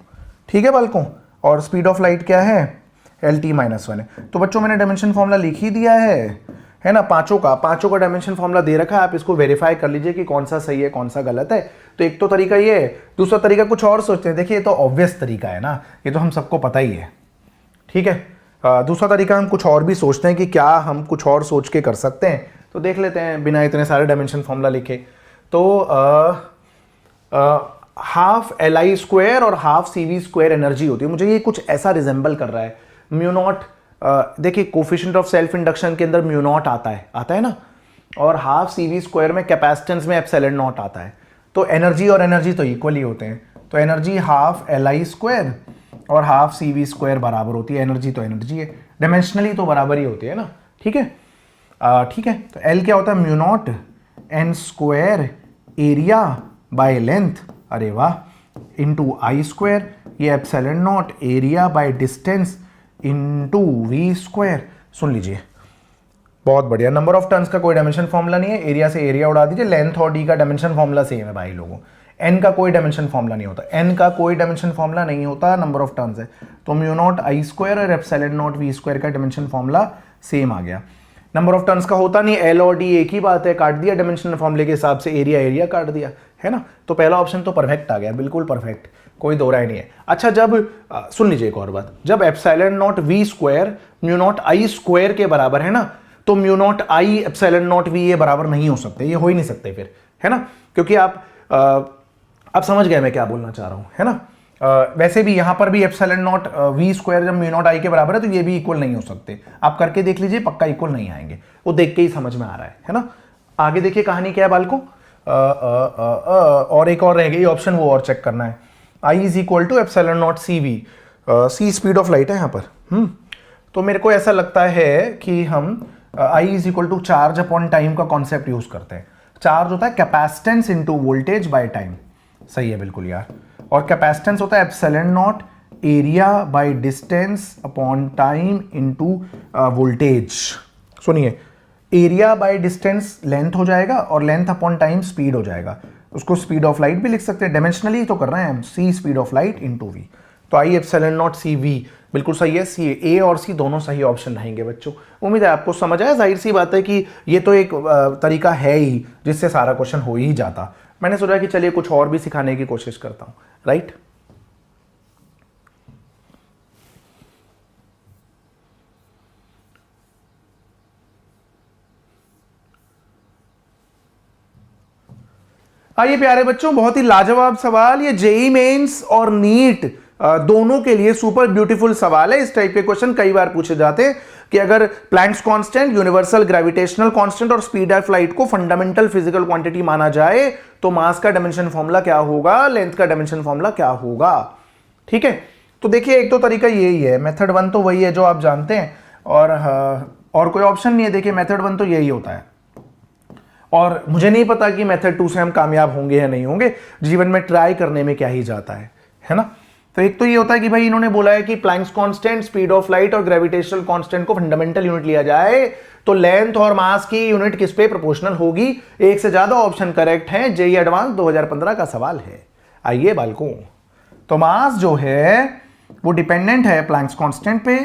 [SPEAKER 1] ठीक है बालकों। और स्पीड ऑफ लाइट क्या है, lt-1 है। तो बच्चों मैंने डायमेंशन फॉर्मूला लिख ही दिया है ना, पांचों का डायमेंशन फॉर्मूला दे रखा है, आप इसको वेरीफाई कर लीजिए कि कौन सा सही है कौन सा गलत है। तो एक तो तरीका ये है, दूसरा तरीका कुछ और सोचते हैं, देखिए ये तो ऑब्वियस तरीका है ना, ये तो हम सबको पता ही है, ठीक है। दूसरा तरीका हम कुछ और भी सोचते हैं कि क्या हम कुछ और सोच के कर सकते हैं, तो देख लेते हैं बिना इतने सारे डायमेंशन फॉर्मूला लिखे। तो हाफ li² और हाफ cv² एनर्जी होती है, मुझे ये कुछ ऐसा रिजेंबल कर रहा है, म्यू नॉट, देखिए कोफिशिएंट ऑफ सेल्फ इंडक्शन के अंदर म्यू नॉट आता है ना, और हाफ cv² में कैपेसिटेंस में एप्सिलॉन नॉट आता है, तो एनर्जी और एनर्जी तो इक्वली होते हैं, तो एनर्जी हाफ li² और हाफ cv² बराबर होती है, एनर्जी तो एनर्जी है, डायमेंशनली तो बराबर ही होती है ना, ठीक है। ठीक है, तो L क्या होता है, mu naught n² area by length, अरे वाह, इंटू I², ये epsilon naught area by distance into v²। सुन लीजिए, बहुत बढ़िया, नंबर ऑफ टर्न्स का कोई डायमेंशन फॉर्मूला नहीं है, एरिया से एरिया उड़ा दीजिए, लेंथ और d का डायमेंशन फॉर्मूला सेम है भाई लोगों, n का कोई डायमेंशन फॉर्मूला नहीं होता, n का कोई डायमेंशन फॉर्मूला नहीं होता, नंबर ऑफ टर्न्स है, तो म्यू नॉट I² और एप्सिलॉन नॉट v² का डायमेंशन फॉर्मूला सेम आ गया। नंबर ऑफ टर्न्स का होता नहीं, L और D एक ही बात है, काट दिया डायमेंशनल फॉर्मूले के हिसाब से, एरिया एरिया काट दिया, है ना, तो पहला ऑप्शन तो परफेक्ट आ गया, बिल्कुल परफेक्ट, कोई दो राय नहीं है। अच्छा, जब सुन लीजिए एक और बात, जब epsilon not v² mu naught I² के बराबर है ना, तो mu naught I epsilon not v ये बराबर नहीं हो सकते, ये हो ही नहीं सकते फिर, है ना, क्योंकि आप समझ गए मैं क्या बोलना चाह रहा हूं, है ना। वैसे भी यहां पर भी एप्सिलॉन नॉट v² जब म्यू नॉट I के बराबर है तो ये भी इक्वल नहीं हो सकते, आप करके देख लीजिए, पक्का इक्वल नहीं आएंगे, वो देख के ही समझ में आ रहा है ना। आगे देखिए कहानी क्या है बालकों, और एक और रह गई ऑप्शन, वो और चेक करना है, I is equal to epsilon naught CV, C speed of light है यहाँ पर, तो मेरे को ऐसा लगता है कि हम I is equal to charge upon time का कॉन्सेप्ट यूज करते हैं। चार्ज होता है capacitance into voltage by time, सही है बिल्कुल यार, और कैपेसिटेंस होता है epsilon naught area by distance upon time into voltage. सुनिए, एरिया बाय डिस्टेंस लेंथ हो जाएगा और लेंथ अपॉन टाइम स्पीड हो जाएगा, उसको स्पीड ऑफ लाइट भी लिख सकते हैं, डायमेंशनली तो कर रहे हैं हम, C speed of light into V, तो I एप्सिलॉन नॉट CV बिल्कुल सही है, C, A और C दोनों सही ऑप्शन रहेंगे बच्चों। उम्मीद है आपको समझ आया, जाहिर सी बात है कि ये तो एक तरीका है ही जिससे सारा क्वेश्चन हो ही जाता, मैंने सोचा कि चलिए कुछ और भी सिखाने की कोशिश करता हूं, राइट। आइए प्यारे बच्चों, बहुत ही लाजवाब सवाल, ये जेई मेंस और नीट दोनों के लिए सुपर ब्यूटीफुल सवाल है। इस टाइप के क्वेश्चन कई बार पूछे जाते हैं कि अगर Planck's constant, universal gravitational constant और स्पीड ऑफ लाइट को फंडामेंटल फिजिकल क्वांटिटी माना जाए तो मास का डायमेंशन फॉर्मूला क्या होगा, लेंथ का डायमेंशन फॉर्मूला क्या होगा, ठीक है। तो देखिए एक तो तरीका यही है, मेथड 1 तो वही है जो आप जानते हैं, और कोई ऑप्शन नहीं है, देखिए मेथड 1 तो यही होता है, और मुझे नहीं पता कि मेथड 2 से हम कामयाब होंगे या नहीं होंगे, जीवन में ट्राई करने में क्या ही जाता है ना। तो एक तो ये होता है कि भाई इन्होंने बोला है कि Planck's constant, speed of light और ग्रेविटेशनल कांस्टेंट को फंडामेंटल यूनिट लिया जाए तो लेंथ और मास की यूनिट किस पे प्रोपोर्शनल होगी, एक से ज्यादा ऑप्शन करेक्ट हैं, जेई एडवांस 2015 का सवाल है। आइए बालकों, तो मास जो है वो डिपेंडेंट है प्लैंक्स कांस्टेंट पे,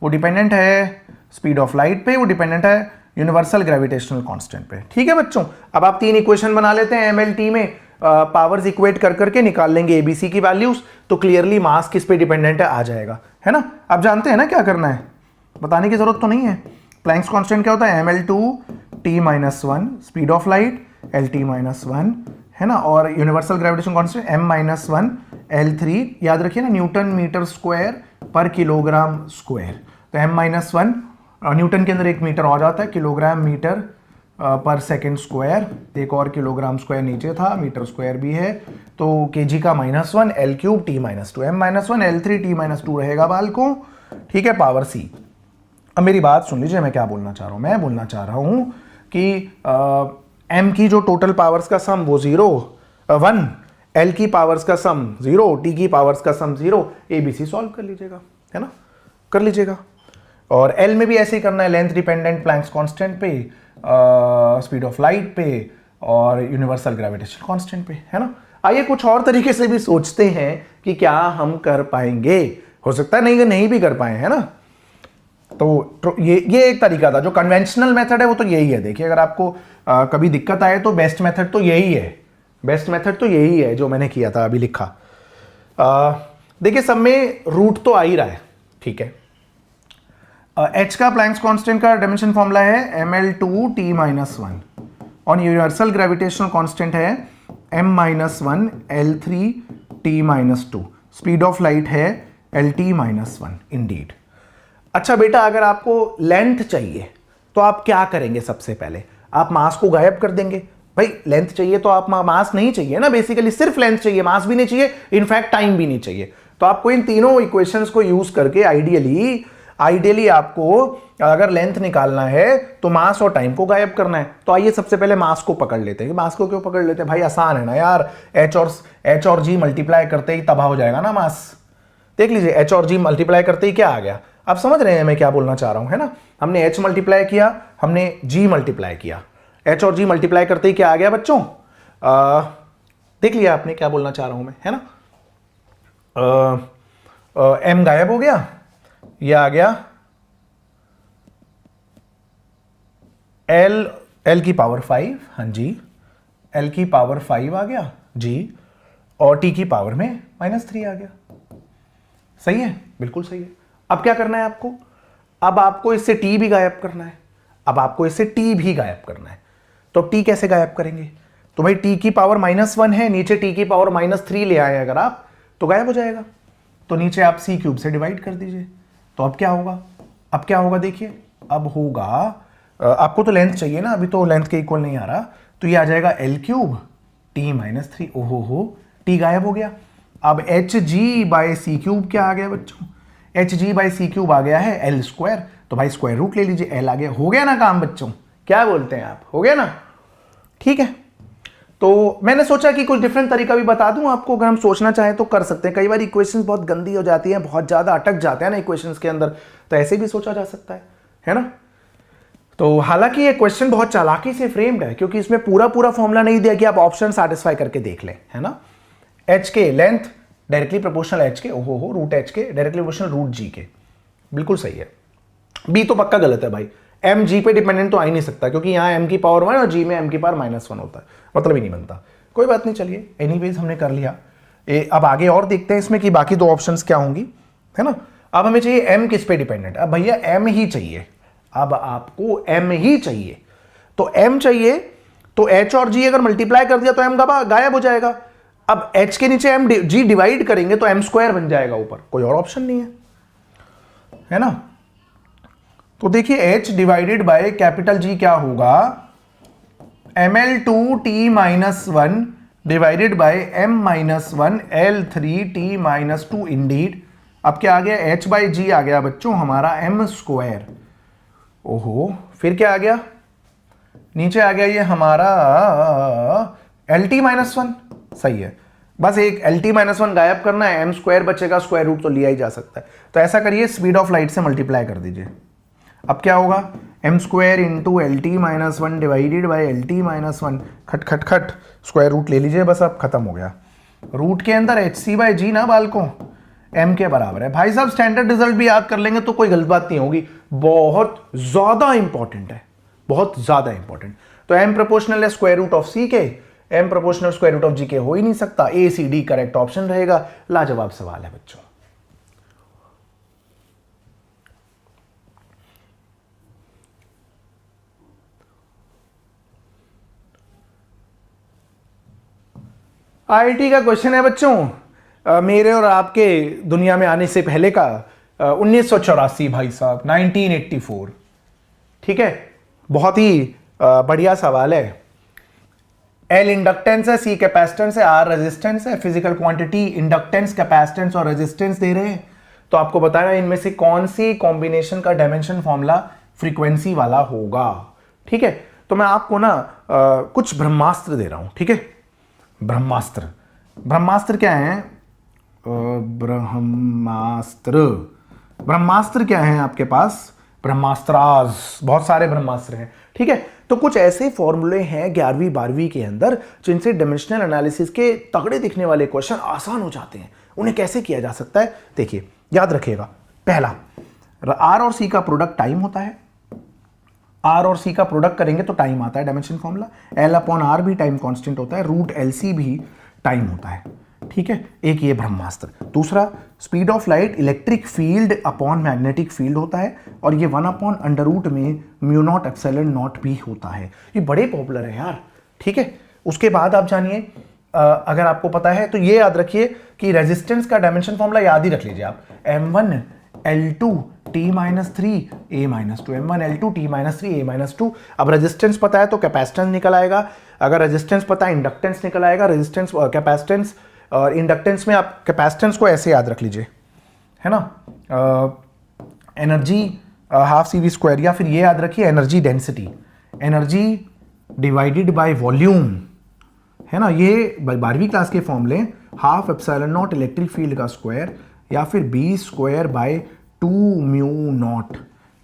[SPEAKER 1] वो डिपेंडेंट है स्पीड ऑफ लाइट पे, वो डिपेंडेंट है यूनिवर्सल ग्रेविटेशनल कांस्टेंट पे, ठीक है बच्चों। अब आप 3 इक्वेशन बना लेते हैं MLT में, पावर्स इक्वेट कर करके निकाल लेंगे ABC की वैल्यूज, तो क्लियरली मास किस पे डिपेंडेंट है आ जाएगा, है ना। आप जानते हैं ना क्या करना है, बताने की जरूरत तो नहीं है। प्लैंक्स कांस्टेंट क्या होता है, ml2 t-1 speed of light lt-1, है ना, और universal gravitation constant m-1 l3, याद रखिए ना, न्यूटन मीटर स्क्वायर पर किलोग्राम स्क्वायर, तो m-1 न्यूटन के अंदर 1 मीटर आ जाता है, किलोग्राम मीटर पर सेकेंड स्क्वायर, एक और किलोग्राम स्क्वायर नीचे था, मीटर स्क्वायर भी है, तो केजी का -1 L cube T -2 M-1 L3 T -2 रहेगा बालकों, ठीक है, पावर C। अब मेरी बात सुन लीजिए, मैं क्या बोलना चाह रहा हूं, मैं बोलना चाह रहा हूं कि M की जो टोटल पावर्स का सम वो 1, L की पावर्स का सम 0, T की पावर्स का सम 0, ABC सॉल्व कर लीजिएगा, है ना, कर लीजिएगा। और L में भी ऐसे ही करना है, लेंथ डिपेंडेंट प्लैंक्स कांस्टेंट पे, स्पीड ऑफ लाइट पे और यूनिवर्सल ग्रेविटेशन कांस्टेंट पे, है ना। आइए कुछ और तरीके से भी सोचते हैं कि क्या हम कर पाएंगे, हो सकता है नहीं भी कर पाए, है ना। तो ये एक तरीका था, जो कन्वेंशनल मेथड है वो तो यही है। देखिए अगर आपको कभी दिक्कत आए तो बेस्ट मेथड तो यही है, बेस्ट मेथड तो यही है जो मैंने किया था, अभी लिखा। देखिए सब में रूट तो आ ही रहा है, ठीक है। H का प्लैंक्स कांस्टेंट का डायमेंशन फॉर्मूला है ml2 T -1 और यूनिवर्सल ग्रेविटेशनल कांस्टेंट है m-1 L3 T -2, speed of light है LT -1 इंडीड। अच्छा बेटा, अगर आपको लेंथ चाहिए तो आप क्या करेंगे? सबसे पहले आप मास को गायब कर देंगे। भाई लेंथ चाहिए तो आप मास नहीं चाहिए ना, बेसिकली सिर्फ लेंथ चाहिए, मास भी नहीं चाहिए, इनफैक्ट टाइम भी नहीं चाहिए। तो आपको इन तीनों इक्वेशंस को यूज करके आइडियली आपको अगर लेंथ निकालना है तो मास और टाइम को गायब करना है। तो आइए सबसे पहले मास को पकड़ लेते हैं। मास को क्यों पकड़ लेते हैं भाई? आसान है ना यार, H और G मल्टीप्लाई करते ही तबाह हो जाएगा ना मास। देख लीजिए H और G मल्टीप्लाई करते ही क्या आ गया। आप समझ रहे हैं मैं क्या बोलना चाह रहा हूं, है ना। हमने H मल्टीप्लाई किया, हमने G मल्टीप्लाई किया, H और G मल्टीप्लाई करते ही क्या आ गया बच्चों? देख लिया आपने क्या बोलना चाह रहा हूं मैं, है ना। M गायब हो गया, ये आ गया L की पावर 5, हाँ जी, L की पावर 5 आ गया जी, और T की पावर में -3 आ गया। सही है, बिल्कुल सही है। अब क्या करना है आपको? अब आपको इससे T भी गायब करना है, अब आपको इससे T भी गायब करना है। तो T कैसे गायब करेंगे? तो भाई T की पावर -1 है, नीचे T की पावर -3 ले आए अगर आप, तो गायब हो जाएगा। तो नीचे आप C³ से डिवाइड कर दीजिए। तो अब क्या होगा? अब क्या होगा देखिए, अब होगा, आपको तो लेंथ चाहिए ना, अभी तो लेंथ के इक्वल नहीं आ रहा, तो ये आ जाएगा L³ T -3। ओहो हो, T गायब हो गया। अब HG/C³ क्या आ गया बच्चों? HG/C³ आ गया है L²। तो भाई स्क्वायर रूट ले लीजिए, L आ गया। हो गया ना काम बच्चों, क्या बोलते हैं आप? हो गया ना, ठीक है। तो मैंने सोचा कि कुछ डिफरेंट तरीका भी बता दूं आपको, अगर हम सोचना चाहें तो कर सकते हैं। कई बार इक्वेशंस बहुत गंदी हो जाती हैं, बहुत ज्यादा अटक जाते हैं ना इक्वेशंस के अंदर, तो ऐसे भी सोचा जा सकता है ना। तो हालांकि ये क्वेश्चन बहुत चालाकी से फ्रेम्ड है, क्योंकि इसमें पूरा फॉर्मूला नहीं दिया कि आप ऑप्शन सैटिस्फाई करके देख लें, है ना। H के लेंथ डायरेक्टली प्रोपोर्शनल H के, ओहो हो, रूट H के डायरेक्टली प्रोपोर्शनल रूट G के, बिल्कुल सही है। B तो पक्का गलत है भाई, M G पे डिपेंडेंट तो आ ही नहीं सकता, क्योंकि यहाँ M की पावर 1 और G में M की पावर -1 होता है, मतलब ही नहीं बनता। कोई बात नहीं, चलिए एनीवेज हमने कर लिया। अब आगे और देखते हैं इसमें कि बाकी दो ऑप्शंस क्या होंगी, है ना। अब हमें चाहिए M किस पे डिपेंडेंट? अब भैया M ही चाहिए, अब आपको M ही चाहिए। तो M चाहिए तो H और G अगर मल्टीप्लाई कर दिया तो M गायब हो जाएगा। अब H के नीचे G डिवाइड करेंगे तो M² बन जाएगा ऊपर, कोई और ऑप्शन नहीं है ना। तो देखिए H divided by capital G क्या होगा? ml2 T -1 divided by m-1 L3 T -2 Indeed. अब क्या आ गया? H/G आ गया बच्चों हमारा M²। ओहो, फिर क्या आ गया? नीचे आ गया ये हमारा LT -1। सही है, बस एक LT -1 गायब करना है, M² बचेगा, स्क्वायर रूट तो लिया ही जा सकता है। तो ऐसा करिए, स्पीड ऑफ लाइट से मल्टीप्लाई कर दीजिए। अब क्या होगा? M² into LT -1 divided by LT -1, खट खट खट, स्क्वायर रूट ले लीजिए, बस अब खत्म हो गया। रूट के अंदर HC/G ना बालकों M के बराबर है। भाई साहब स्टैंडर्ड रिजल्ट भी याद कर लेंगे तो कोई गलत बात नहीं होगी, बहुत ज्यादा इंपॉर्टेंट है, बहुत ज्यादा इंपॉर्टेंट। तो M प्रोपोर्शनल है स्क्वायर रूट ऑफ C के, M proportional square root of G के हो ही नहीं सकता। ACD करेक्ट ऑप्शन रहेगा। लाजवाब सवाल है बच्चों। IIT का क्वेश्चन है बच्चों, मेरे और आपके दुनिया में आने से पहले का, 1984 भाई साहब, 1984, ठीक है। बहुत ही बढ़िया सवाल है। एल इंडक्टेंस है, सी कैपेसिटेंस है, आर रेजिस्टेंस है। फिजिकल क्वांटिटी इंडक्टेंस, कैपेसिटेंस और रेजिस्टेंस दे रहे हैं, तो आपको बताना इनमें से कौन सी कॉम्बिनेशन का डायमेंशन फॉर्मूला फ्रीक्वेंसी वाला होगा। ठीक है, तो मैं आपको ना कुछ ब्रह्मास्त्र दे रहा हूं। ठीक है, ब्रह्मास्त्र, ब्रह्मास्त्र क्या है? ब्रह्मास्त्र, ब्रह्मास्त्र क्या है आपके पास? ब्रह्मास्त्राज, बहुत सारे ब्रह्मास्त्र हैं। ठीक है, तो कुछ ऐसे फॉर्मूले हैं 11वीं 12वीं के अंदर जिनसे डायमेंशनल एनालिसिस के तगड़े दिखने वाले क्वेश्चन आसान हो जाते हैं। उन्हें कैसे किया जा सकता है, देखिए याद रखिएगा। पहला, आर और सी का प्रोडक्ट टाइम होता है। आर और सी का प्रोडक्ट करेंगे तो टाइम आता है, dimension formula. L upon R भी टाइम कांस्टेंट होता है, रूट एल सी भी टाइम होता है। ठीक है, एक ये ब्रह्मास्त्र। दूसरा, speed of light electric field upon magnetic field होता है, और ये 1 अपॉन अंडर रूट में म्यू नॉट एप्सिलॉन नॉट भी होता है। ये बड़े पॉपुलर है यार। ठीक है, उसके बाद आप जानिए, अगर आपको पता है तो ये याद रखिए कि रेजिस्टेंस का डायमेंशन फॉर्मूला याद ही रख लीजिए आप, M1 L2 T-3 A-2, M1 L2 T-3 A-2। अब रेजिस्टेंस पता है तो कैपेसिटेंस निकल आएगा, अगर रेजिस्टेंस पता है इंडक्टेंस निकल आएगा। रेजिस्टेंस, कैपेसिटेंस और इंडक्टेंस में आप कैपेसिटेंस को ऐसे याद रख लीजिए, है ना, energy half C V square, या फिर ये याद रखिए energy density, energy divided by volume, है ना। ये 12वीं क्लास के फॉर्मूले, half epsilon naught electric field का स्क्वायर, या फिर B square by 2 mu naught.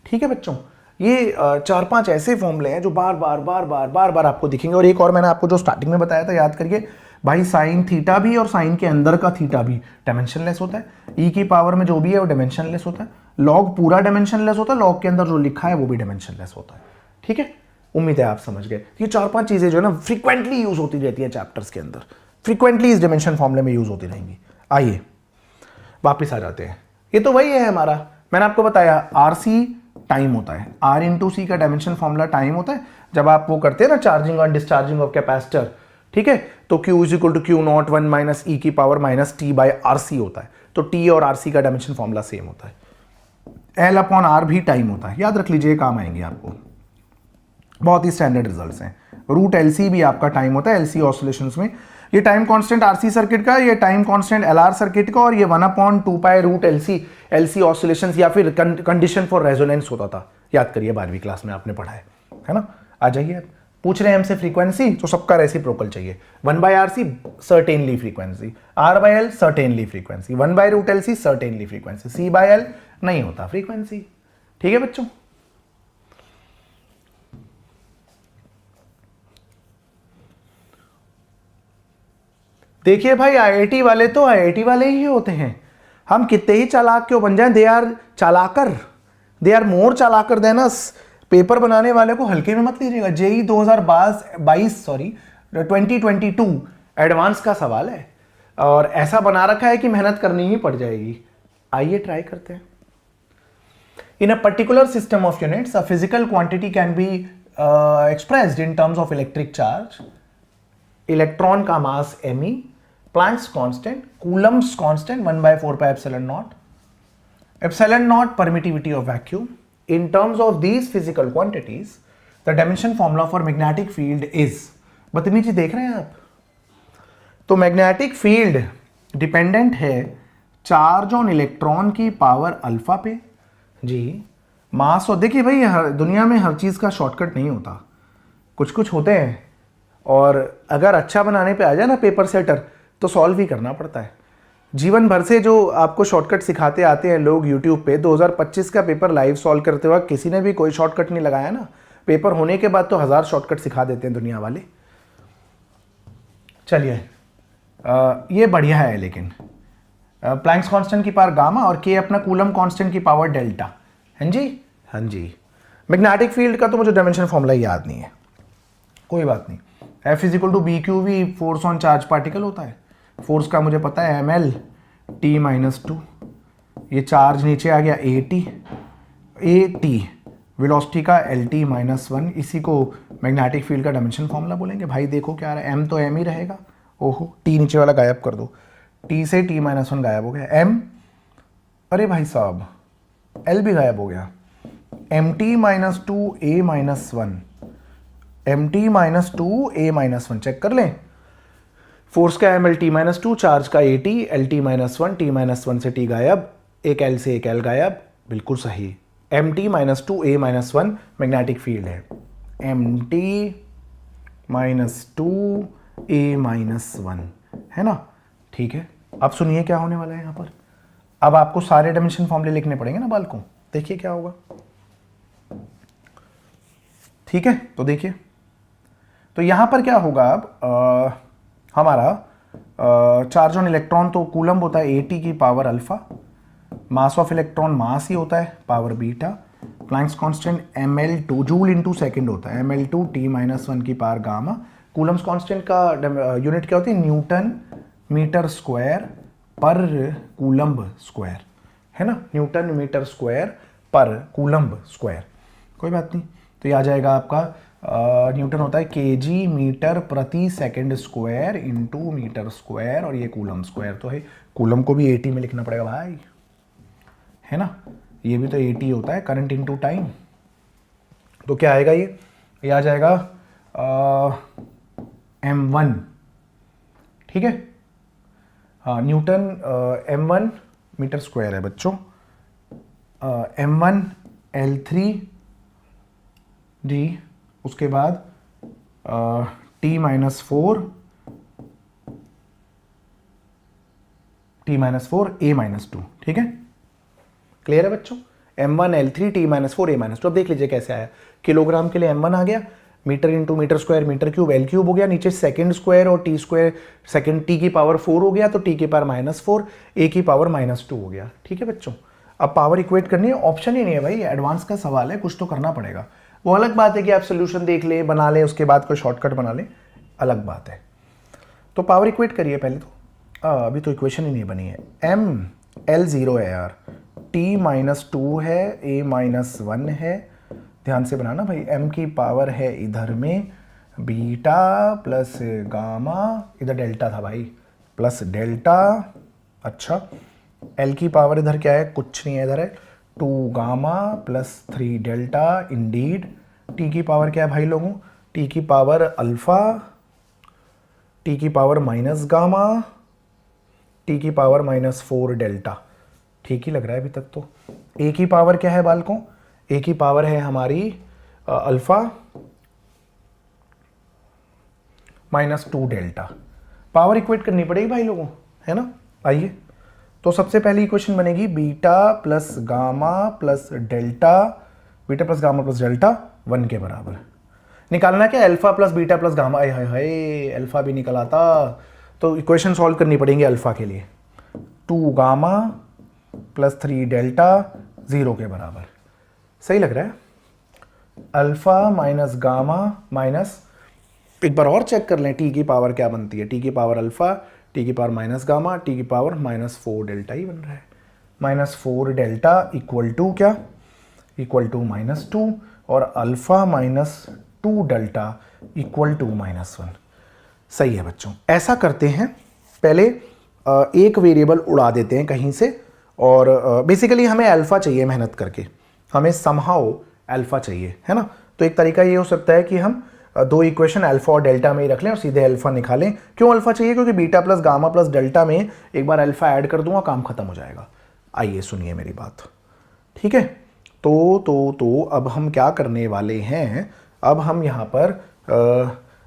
[SPEAKER 1] ठीक है बच्चों, ये 4-5 ऐसे फॉर्मूले हैं जो बार बार आपको दिखेंगे। और एक और मैंने आपको जो स्टार्टिंग में बताया था, याद करिए भाई, साइन थीटा भी और साइन के अंदर का थीटा भी डायमेंशनलेस होता है। ई की पावर में जो भी है वो डायमेंशनलेस होता है। लॉग पूरा डायमेंशनलेस होता है, लॉग के अंदर जो लिखा है वो भी डायमेंशनलेस होता है। ठीक है, उम्मीद है आप समझ गए। ये 4-5 चीजें जो है ना फ्रीक्वेंटली यूज होती रहती है चैप्टर्स के अंदर, फ्रीक्वेंटली इस डायमेंशन फॉर्मूले में यूज होती रहेंगी। आइए वापिस आ जाते हैं। ये तो वही है हमारा, मैंने आपको बताया आर सी टाइम होता है, आर इंटू सी का डायमेंशन फॉर्मूला टाइम होता है। जब आप वो करते हैं ना चार्जिंग और डिस्चार्जिंग ऑफ कैपेसिटर, ठीक है, तो Q is equal to Q naught 1 minus e की power minus t by r c होता है। तो टी और आर सी का डायमेंशन फॉर्मूला सेम होता है। एल अपॉन आर भी टाइम होता है, याद रख लीजिए, काम आएंगे आपको, बहुत ही स्टैंडर्ड रिजल्ट्स हैं। रूट एल सी भी आपका टाइम होता है एल सी ऑसिलेशंस में। ये टाइम कांस्टेंट आरसी सर्किट का, ये टाइम कांस्टेंट एलआर सर्किट का, और ये 1/2 पाई रूट एलसी ऑसिलेशंस या फिर कंडीशन फॉर रेजोनेंस होता था। याद करिए 12वीं क्लास में आपने पढ़ा है ना। आ जाइए, पूछ रहे हैं हमसे फ्रीक्वेंसी, तो सबका रेसिप्रोकल चाहिए। 1/RC certainly frequency, R/L certainly frequency, 1/रूट LC सर्टेनली फ्रीक्वेंसी, C/L नहीं होता फ्रीक्वेंसी। ठीक है बच्चों, देखिए भाई आईआईटी वाले तो आईआईटी वाले ही होते हैं। हम कितने ही चालाक क्यों बन जाएं, दे आर चालाकर, दे आर मोर चालाकर देन अस। पेपर बनाने वाले को हल्के में मत लीजिएगा। जेई 2022 एडवांस का सवाल है और ऐसा बना रखा है कि मेहनत करनी ही पड़ जाएगी। आइए ट्राई करते हैं। In a particular system of units a physical quantity can be expressed in terms of electric charge, electron का mass me, Planck's constant, Coulomb's constant 1/4 pi epsilon naught permittivity of vacuum. In terms of these physical quantities, the dimension formula for magnetic field is, बदतमीजी देख रहे हैं आप, तो magnetic field dependent है charge on electron की power alpha पे जी, मास। और देखिए भाई दुनिया में हर चीज का शॉर्टकट नहीं होता, कुछ कुछ होते हैं, और अगर अच्छा बनाने पे आ जाए ना पेपर सेटर तो सॉल्व ही करना पड़ता है। जीवन भर से जो आपको शॉर्टकट सिखाते आते हैं लोग यूट्यूब पे, 2025 का पेपर लाइव सॉल्व करते वक्त किसी ने भी कोई शॉर्टकट नहीं लगाया ना। पेपर होने के बाद तो 1000 शॉर्टकट सिखा देते हैं दुनिया वाले। चलिए ये बढ़िया है, लेकिन प्लैंक्स कांस्टेंट की पावर गामा और के अपना कूलम कांस्टेंट की पावर डेल्टा। हाँ जी, हाँ जी। मैग्नेटिक फील्ड का तो मुझे डायमेंशन फॉर्मूला याद नहीं है, कोई बात नहीं। F is equal to B Q V, force on charge particle होता है। फोर्स का मुझे पता है ml T-2, ये चार्ज नीचे आ गया AT, वेलोसिटी का LT-1, इसी को मैग्नेटिक फील्ड का डायमेंशन फॉर्मूला बोलेंगे। भाई देखो क्या आ रहा है, m तो m ही रहेगा। ओहो, T नीचे वाला गायब कर दो, T से T-1 गायब हो गया, m, अरे भाई साहब L भी गायब हो गया, MT-2 A-1, M T minus two A minus one, check कर लें। फोर्स का M L T minus two, charge का A T, L T minus one, T minus one से टी गायब, एक एल से एक एल गायब, बिल्कुल सही। M T minus two A minus one magnetic field है, M T minus two A minus one, है ना। ठीक है, अब सुनिए क्या होने वाला है यहां पर। अब आपको सारे डायमेंशन फॉर्मूले लिखने पड़ेंगे ना बालकों, देखिए क्या होगा। ठीक है, तो देखिए, तो यहां पर क्या होगा। अब हमारा चार्ज ऑन इलेक्ट्रॉन तो कूलम्ब होता है एटी की power alpha, mass of electron mass ही होता है power beta, Planck's constant ml2 joule into second होता है, ml2 t माइनस वन की पावर गामा। कूलम्ब्स कांस्टेंट का यूनिट क्या होती है, न्यूटन मीटर स्क्वायर पर कूलम्ब स्क्वायर, है ना, न्यूटन मीटर स्क्वायर पर कूलम्ब स्क्वायर। कोई बात नहीं, तो ये आ जाएगा आपका न्यूटन होता है केजी मीटर प्रति second square into metre square, और ये कूलम्ब स्क्वायर तो है। कूलम्ब को भी एटी में लिखना पड़ेगा भाई, है ना, ये भी तो एटी होता है, करंट इनटू टाइम। तो क्या आएगा, ये आ जाएगा m1, ठीक है। हाँ, न्यूटन m1 मीटर स्क्वायर है बच्चों, m1 L3 d, उसके बाद t minus four a minus two, ठीक है, क्लियर है बच्चों। m1 L3 t minus four a minus two. अब देख लीजिए कैसे आया, किलोग्राम के लिए m1 आ गया, metre into metre square metre cube L cube हो गया, नीचे सेकंड स्क्वायर और टी स्क्वायर सेकंड टी की पावर 4 हो गया, तो टी की पावर -4 ए की पावर -2 हो गया। ठीक है बच्चों, अब पावर इक्वेट करनी है, ऑप्शन ही नहीं है भाई, एडवांस का सवाल है, कुछ तो करना पड़ेगा। वो अलग बात है कि आप सोल्यूशन देख ले, बना ले, उसके बाद कोई शॉर्टकट बना ले, अलग बात है। तो पावर इक्वेट करिए पहले तो। अभी तो इक्वेशन ही नहीं बनी है। एम एल जीरो है यार, टी -2 है, ए -1 है, ध्यान से बनाना भाई। m की पावर है इधर में बीटा प्लस गामा, इधर डेल्टा था भाई, प्लस डेल्टा। अच्छा, l की पावर इधर क्या है, कुछ नहीं है, इधर है 2 gamma plus 3 delta. Indeed t की पावर क्या है भाई लोगों, t की पावर अल्फा, t की पावर माइनस गामा, t की पावर -4 डेल्टा। ठीक ही लग रहा है अभी तक तो। a की पावर क्या है बालकों, a की पावर है हमारी अल्फा -2 डेल्टा। पावर इक्वेट करनी पड़ेगी भाई लोगों, है ना। आइए, तो सबसे पहली इक्वेशन बनेगी beta plus gamma plus delta, beta plus gamma plus delta 1 के बराबर। निकालना क्या, alpha plus beta plus gamma. हाय अल्फा भी निकल आता, तो इक्वेशन सॉल्व करनी पड़ेंगी अल्फा के लिए। 2 गामा प्लस 3 डेल्टा 0 के बराबर। सही लग रहा है। अल्फा माइनस गामा माइनस, एक बार और चेक कर लें टी की पावर क्या बनती है, टी की पावर अल्फा, टी की पावर माइनस गामा, टी की पावर -4 डेल्टा ही बन रहा है। -4 डेल्टा इक्वल टू क्या, इक्वल टू -2, और अल्फा -2 डेल्टा इक्वल टू -1। सही है बच्चों, ऐसा करते हैं, पहले एक वेरिएबल उड़ा देते हैं कहीं से, और बेसिकली हमें अल्फा चाहिए, मेहनत करके हमें समहाउ अल्फा चाहिए, है ना। तो एक तरीका ये हो सकता है कि हम दो इक्वेशन अल्फा और डेल्टा में ही रख लें और सीधे अल्फा निकालें। क्यों अल्फा चाहिए, क्योंकि beta plus gamma plus delta में एक बार अल्फा ऐड कर दूंगा, काम खत्म हो जाएगा। आइए सुनिए मेरी बात, ठीक है। तो अब हम क्या करने वाले हैं, अब हम यहाँ पर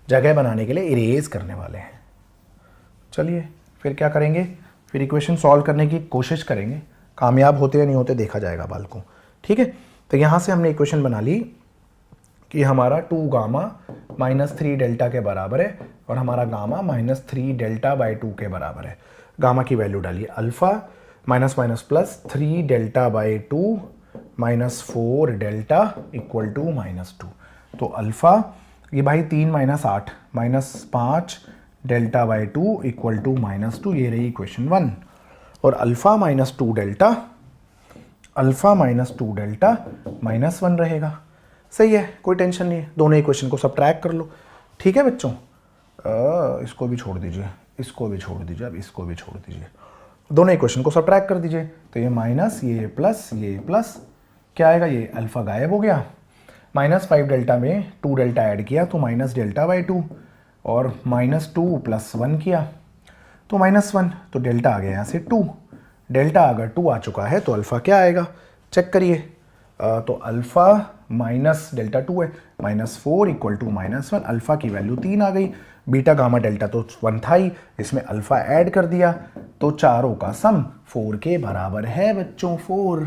[SPEAKER 1] जगह बनाने के लिए इरेज करने वाले हैं। चलिए फिर क्या करेंगे, फिर इक्वेशन सॉल्व करने की कोशिश करेंगे, कामयाब होते या नहीं होते देखा जाएगा बालकों, ठीक है। तो यहाँ से हमने इक्वेशन बना ली कि हमारा 2 गामा -3 डेल्टा के बराबर है, और हमारा गामा -3 डेल्टा बाई 2 के बराबर है। गामा की वैल्यू डालिए, alpha minus minus plus 3 delta by 2 -4 delta equal to -2। तो अल्फा ये भाई 3 - 8 -5 डेल्टा बाई 2 इक्वल टू -2, ये रही इक्वेशन 1। और अल्फा -2 डेल्टा, अल्फा -2 डेल्टा -1 रहेगा। सही है, कोई टेंशन नहीं है, दोनों इक्वेशन को सब्ट्रैक्ट कर लो, ठीक है बच्चों। इसको भी छोड़ दीजिए, इसको भी छोड़ दीजिए, अब इसको भी छोड़ दीजिए, दोनों इक्वेशन को सब्ट्रैक्ट कर दीजिए। तो ये माइनस, ये प्लस, क्या आएगा, ये अल्फा गायब हो गया, -5 डेल्टा में 2 डेल्टा ऐड किया तो माइनस डेल्टा बाई 2, और -2 + 1 किया तो -1, तो डेल्टा आ गया यहाँ से 2। डेल्टा अगर 2 आ चुका है तो अल्फ़ा क्या आएगा, चेक करिए। तो अल्फ़ा माइनस डेल्टा 2 है, -4 = -1, अल्फ़ा की वैल्यू 3 आ गई। बीटा गामा डेल्टा तो 1 था ही, इसमें अल्फ़ा ऐड कर दिया तो चारों का सम 4 के बराबर है बच्चों, 4।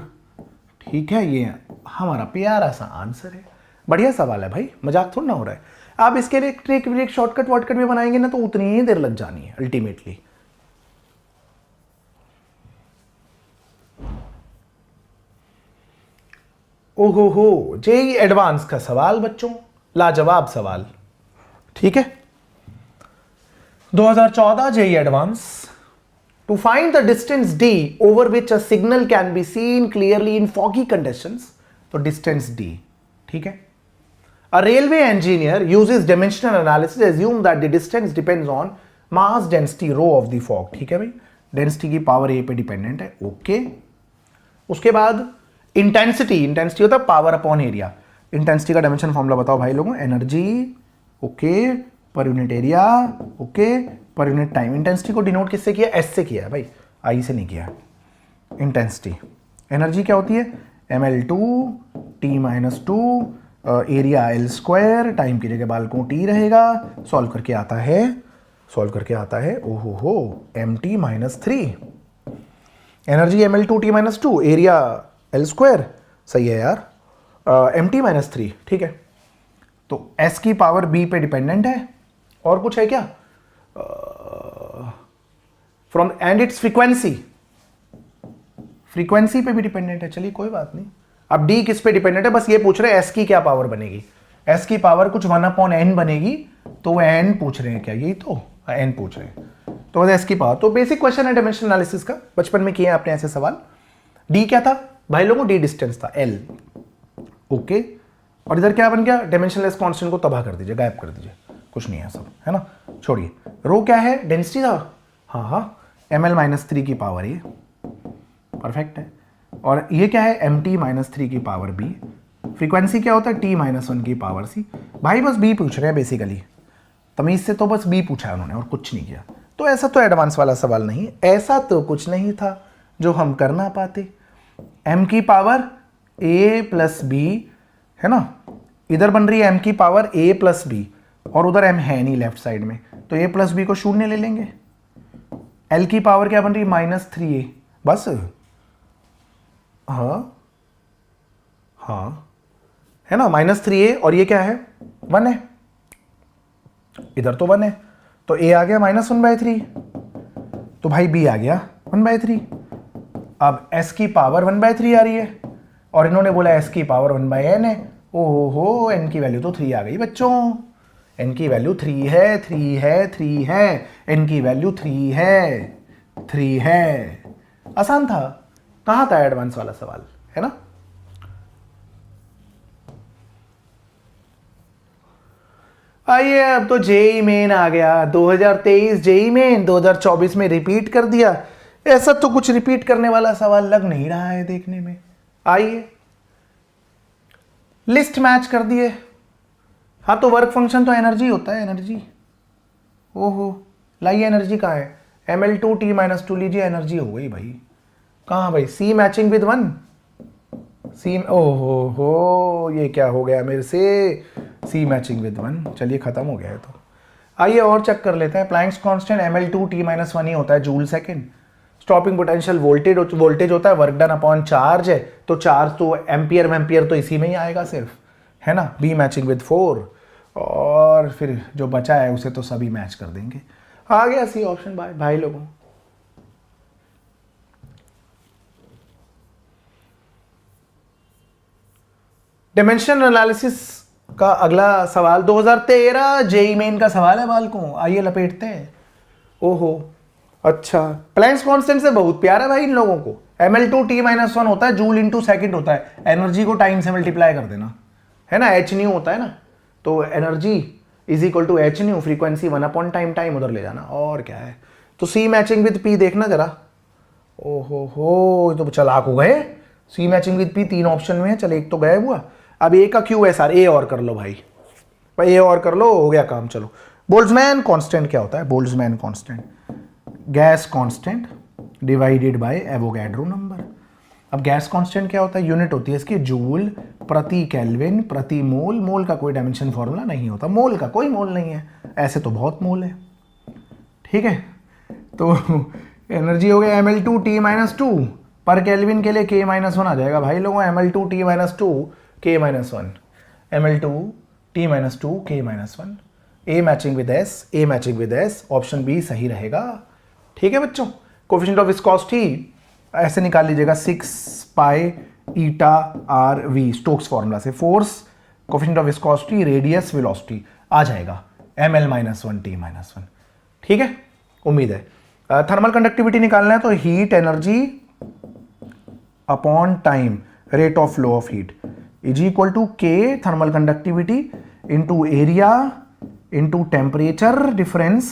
[SPEAKER 1] ठीक है, ये हमारा प्यारा सा आंसर है। बढ़िया सवाल है भाई, मजाक थोड़ा ना हो रहा है। आप इसके लिए ट्रिक शॉर्टकट वॉटकट भी बनाएंगे ना तो उतनी ही देर लग जानी है अल्टीमेटली। ओहो हो, जेई एडवांस का सवाल बच्चों, लाजवाब सवाल। ठीक है, 2014 JEE advance. To find the distance d over which a signal can be seen clearly in foggy conditions, तो डिस्टेंस d। ठीक है, a railway engineer uses dimensional analysis assume that the distance depends on mass density rho of the fog। ठीक है भाई, density की power a पे dependent है, okay. उसके बाद इंटेंसिटी होता है पावर अपॉन एरिया। इंटेंसिटी का डायमेंशन फॉर्मूला बताओ भाई लोगों, energy okay per unit area okay per unit time. Intensity को डिनोट किससे किया, एस से किया है भाई, आई से नहीं किया है। इंटेंसिटी, एनर्जी क्या होती है, ml2 t-2, area l², time की जगह बालकों t रहेगा। सॉल्व करके आता है ओहो हो mt-3। Energy ml2 t-2, area l², सही है यार, mt-3। ठीक है, तो s की पावर b पे डिपेंडेंट है, और कुछ है क्या, फ्रॉम एंड इट्स फ्रीक्वेंसी पे भी डिपेंडेंट है। चलिए कोई बात नहीं, अब d किस पे डिपेंडेंट है, बस ये पूछ रहे हैं s की क्या पावर बनेगी। s की पावर कुछ 1/n बनेगी, तो वो n पूछ रहे हैं क्या, यही तो n पूछ रहे हैं, तो s की पावर। तो बेसिक क्वेश्चन है डायमेंशनल एनालिसिस का, बचपन में किए हैं आपने ऐसे सवाल। d क्या था भाई लोगों, d डिस्टेंस था l, ओके। और इधर क्या बन गया, डायमेंशनलेस कांस्टेंट को तबाह कर दीजिए, गायब कर दीजिए, कुछ नहीं है सब, है ना, छोड़िए। रो क्या है, डेंसिटी था, हाँ ml-3 की पावर ये, परफेक्ट है। और ये क्या है, mt-3 की पावर b। फ्रीक्वेंसी क्या होता है, t-1 की पावर c। भाई बस b पूछ रहे हैं बेसिकली, तमीज से तो बस b पूछा है उन्होंने और कुछ नहीं किया। तो ऐसा तो एडवांस वाला सवाल नहीं, ऐसा तो कुछ नहीं था जो हम कर ना पाते। m की पावर a + b है ना, इधर बन रही है m की पावर a + b, और उधर m है नहीं लेफ्ट साइड में, तो a + b को शून्य ले लेंगे। l की पावर क्या बन रही है, -3a, बस। हाँ है ना, -3a, और ये क्या है, 1 है, इधर तो 1 है, तो a आ गया -1/3, तो भाई b आ गया 1/3। अब s की पावर 1/3 आ रही है, और इन्होंने बोला s की पावर 1/n है। ओहो, n की वैल्यू तो 3 आ गई बच्चों, n की वैल्यू 3 है, n की वैल्यू 3 है। आसान था, कहाँ था एडवांस वाला सवाल, है ना। आइए, अब तो जेई मेन आ गया, 2023 जेई मेन 2024 में रिपीट कर दिया। ऐसा तो कुछ रिपीट करने वाला सवाल लग नहीं रहा है देखने में। आइए, लिस्ट मैच कर दिए। हाँ, तो वर्क फंक्शन तो एनर्जी होता है, एनर्जी। ओहो, लाइए एनर्जी कहाँ है, ml2 t-2 लीजिए, एनर्जी हो गई भाई। कहाँ भाई, सी मैचिंग विद 1, सी, ओहो हो, ये क्या हो गया मेरे से, सी मैचिंग विद 1। चलिए खत्म हो गया है तो। आइए और चेक कर लेते हैं। प्लैंक्स कांस्टेंट ml2 t-1 ही होता है, joule second. Stopping potential voltage होता है, वर्क डन अपॉन चार्ज है, तो चार्ज तो एम्पियर तो इसी में ही आएगा सिर्फ, है ना। बी मैचिंग विद 4, और फिर जो बचा है उसे तो सभी मैच कर देंगे। आ गया सी ऑप्शन भाई लोगों। डायमेंशनल एनालिसिस का अगला सवाल 2013 जेई मेन का सवाल है बालकों, आइए लपेटते हैं। ओहो, अच्छा, प्लैंक्स कांस्टेंट से बहुत प्यार है भाई इन लोगों को। ml2 t-1 होता है, जूल इंटू सेकेंड होता है, एनर्जी को टाइम से मल्टीप्लाई कर देना, है ना, h न्यू होता है ना, तो energy is equal to h nu, frequency 1/टाइम, टाइम उधर ले जाना, और क्या है। तो सी मैचिंग विद p देखना जरा। ओहो हो, तो चालाक हो गए, सी मैचिंग विद p 3 ऑप्शन में है, चल एक तो गायब हुआ। अब ए का क्यू एस आर, ए और कर लो भाई, ए और कर लो, हो गया काम। चलो बोल्ट्जमैन कांस्टेंट क्या होता है? Boltzmann constant gas constant divided by Avogadro number. अब गैस कांस्टेंट क्या होता है? यूनिट होती है इसकी जूल प्रति केल्विन प्रति मोल। मोल का कोई डायमेंशन फॉर्मूला नहीं होता, मोल का कोई मोल नहीं है, ऐसे तो बहुत मोल है, ठीक है। तो एनर्जी हो गया ml2T-2, पर केल्विन के लिए K-1 आ जाएगा भाई लोगों, ml2T-2 K-1, ml2T-2 K-1, A matching with S, A matching with S, option B सही रहेगा, ठीक है बच्चों। कोफिशिएंट ऑफ विस्कोसिटी ऐसे निकाल लीजिएगा 6 pi eta r v, Stokes formula से। Force, coefficient of viscosity, radius, velocity आ जाएगा ml-1T-1, ठीक है, उम्मीद है। थर्मल कंडक्टिविटी निकालना है तो heat energy upon time, rate of flow of heat is equal to K thermal conductivity into area into temperature difference.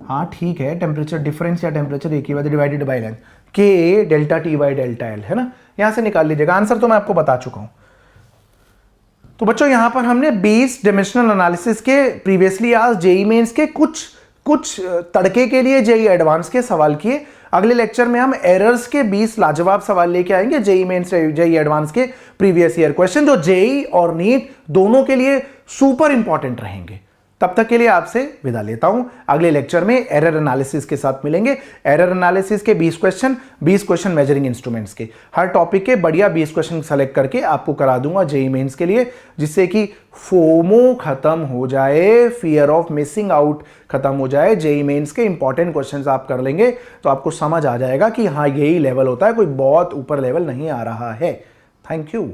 [SPEAKER 1] हाँ ठीक है, टेम्परेचर डिफरेंस या टेम्परेचर एक ही बात, डिवाइडेड बाय लेंथ, के delta T by delta L, है ना। यहां से निकाल लीजिएगा, आंसर तो मैं आपको बता चुका हूं। तो बच्चों यहां पर हमने 20 डायमेंशनल एनालिसिस के प्रीवियसली आज जेई मेंस के कुछ तड़के के लिए जेई एडवांस के सवाल किए। अगले लेक्चर में हम एरर्स के 20 लाजवाब सवाल लेके आएंगे, जेई मेंस जेई एडवांस के प्रीवियस ईयर क्वेश्चन, जो जेई और नीट दोनों के लिए सुपर इंपॉर्टेंट रहेंगे। तब तक के लिए आपसे विदा लेता हूं, अगले लेक्चर में एरर एनालिसिस के साथ मिलेंगे। एरर एनालिसिस के 20 क्वेश्चन मेजरिंग इंस्ट्रूमेंट्स के, हर टॉपिक के बढ़िया 20 क्वेश्चन सेलेक्ट करके आपको करा दूंगा जेई मेंस के लिए, जिससे कि फोमो खत्म हो जाए, फियर ऑफ मिसिंग आउट खत्म हो जाए। जेई मेंस के इंपॉर्टेंट क्वेश्चंस आप कर लेंगे तो आपको समझ आ जाएगा कि हाँ यही लेवल होता है, कोई बहुत ऊपर लेवल नहीं आ रहा है। Thank you.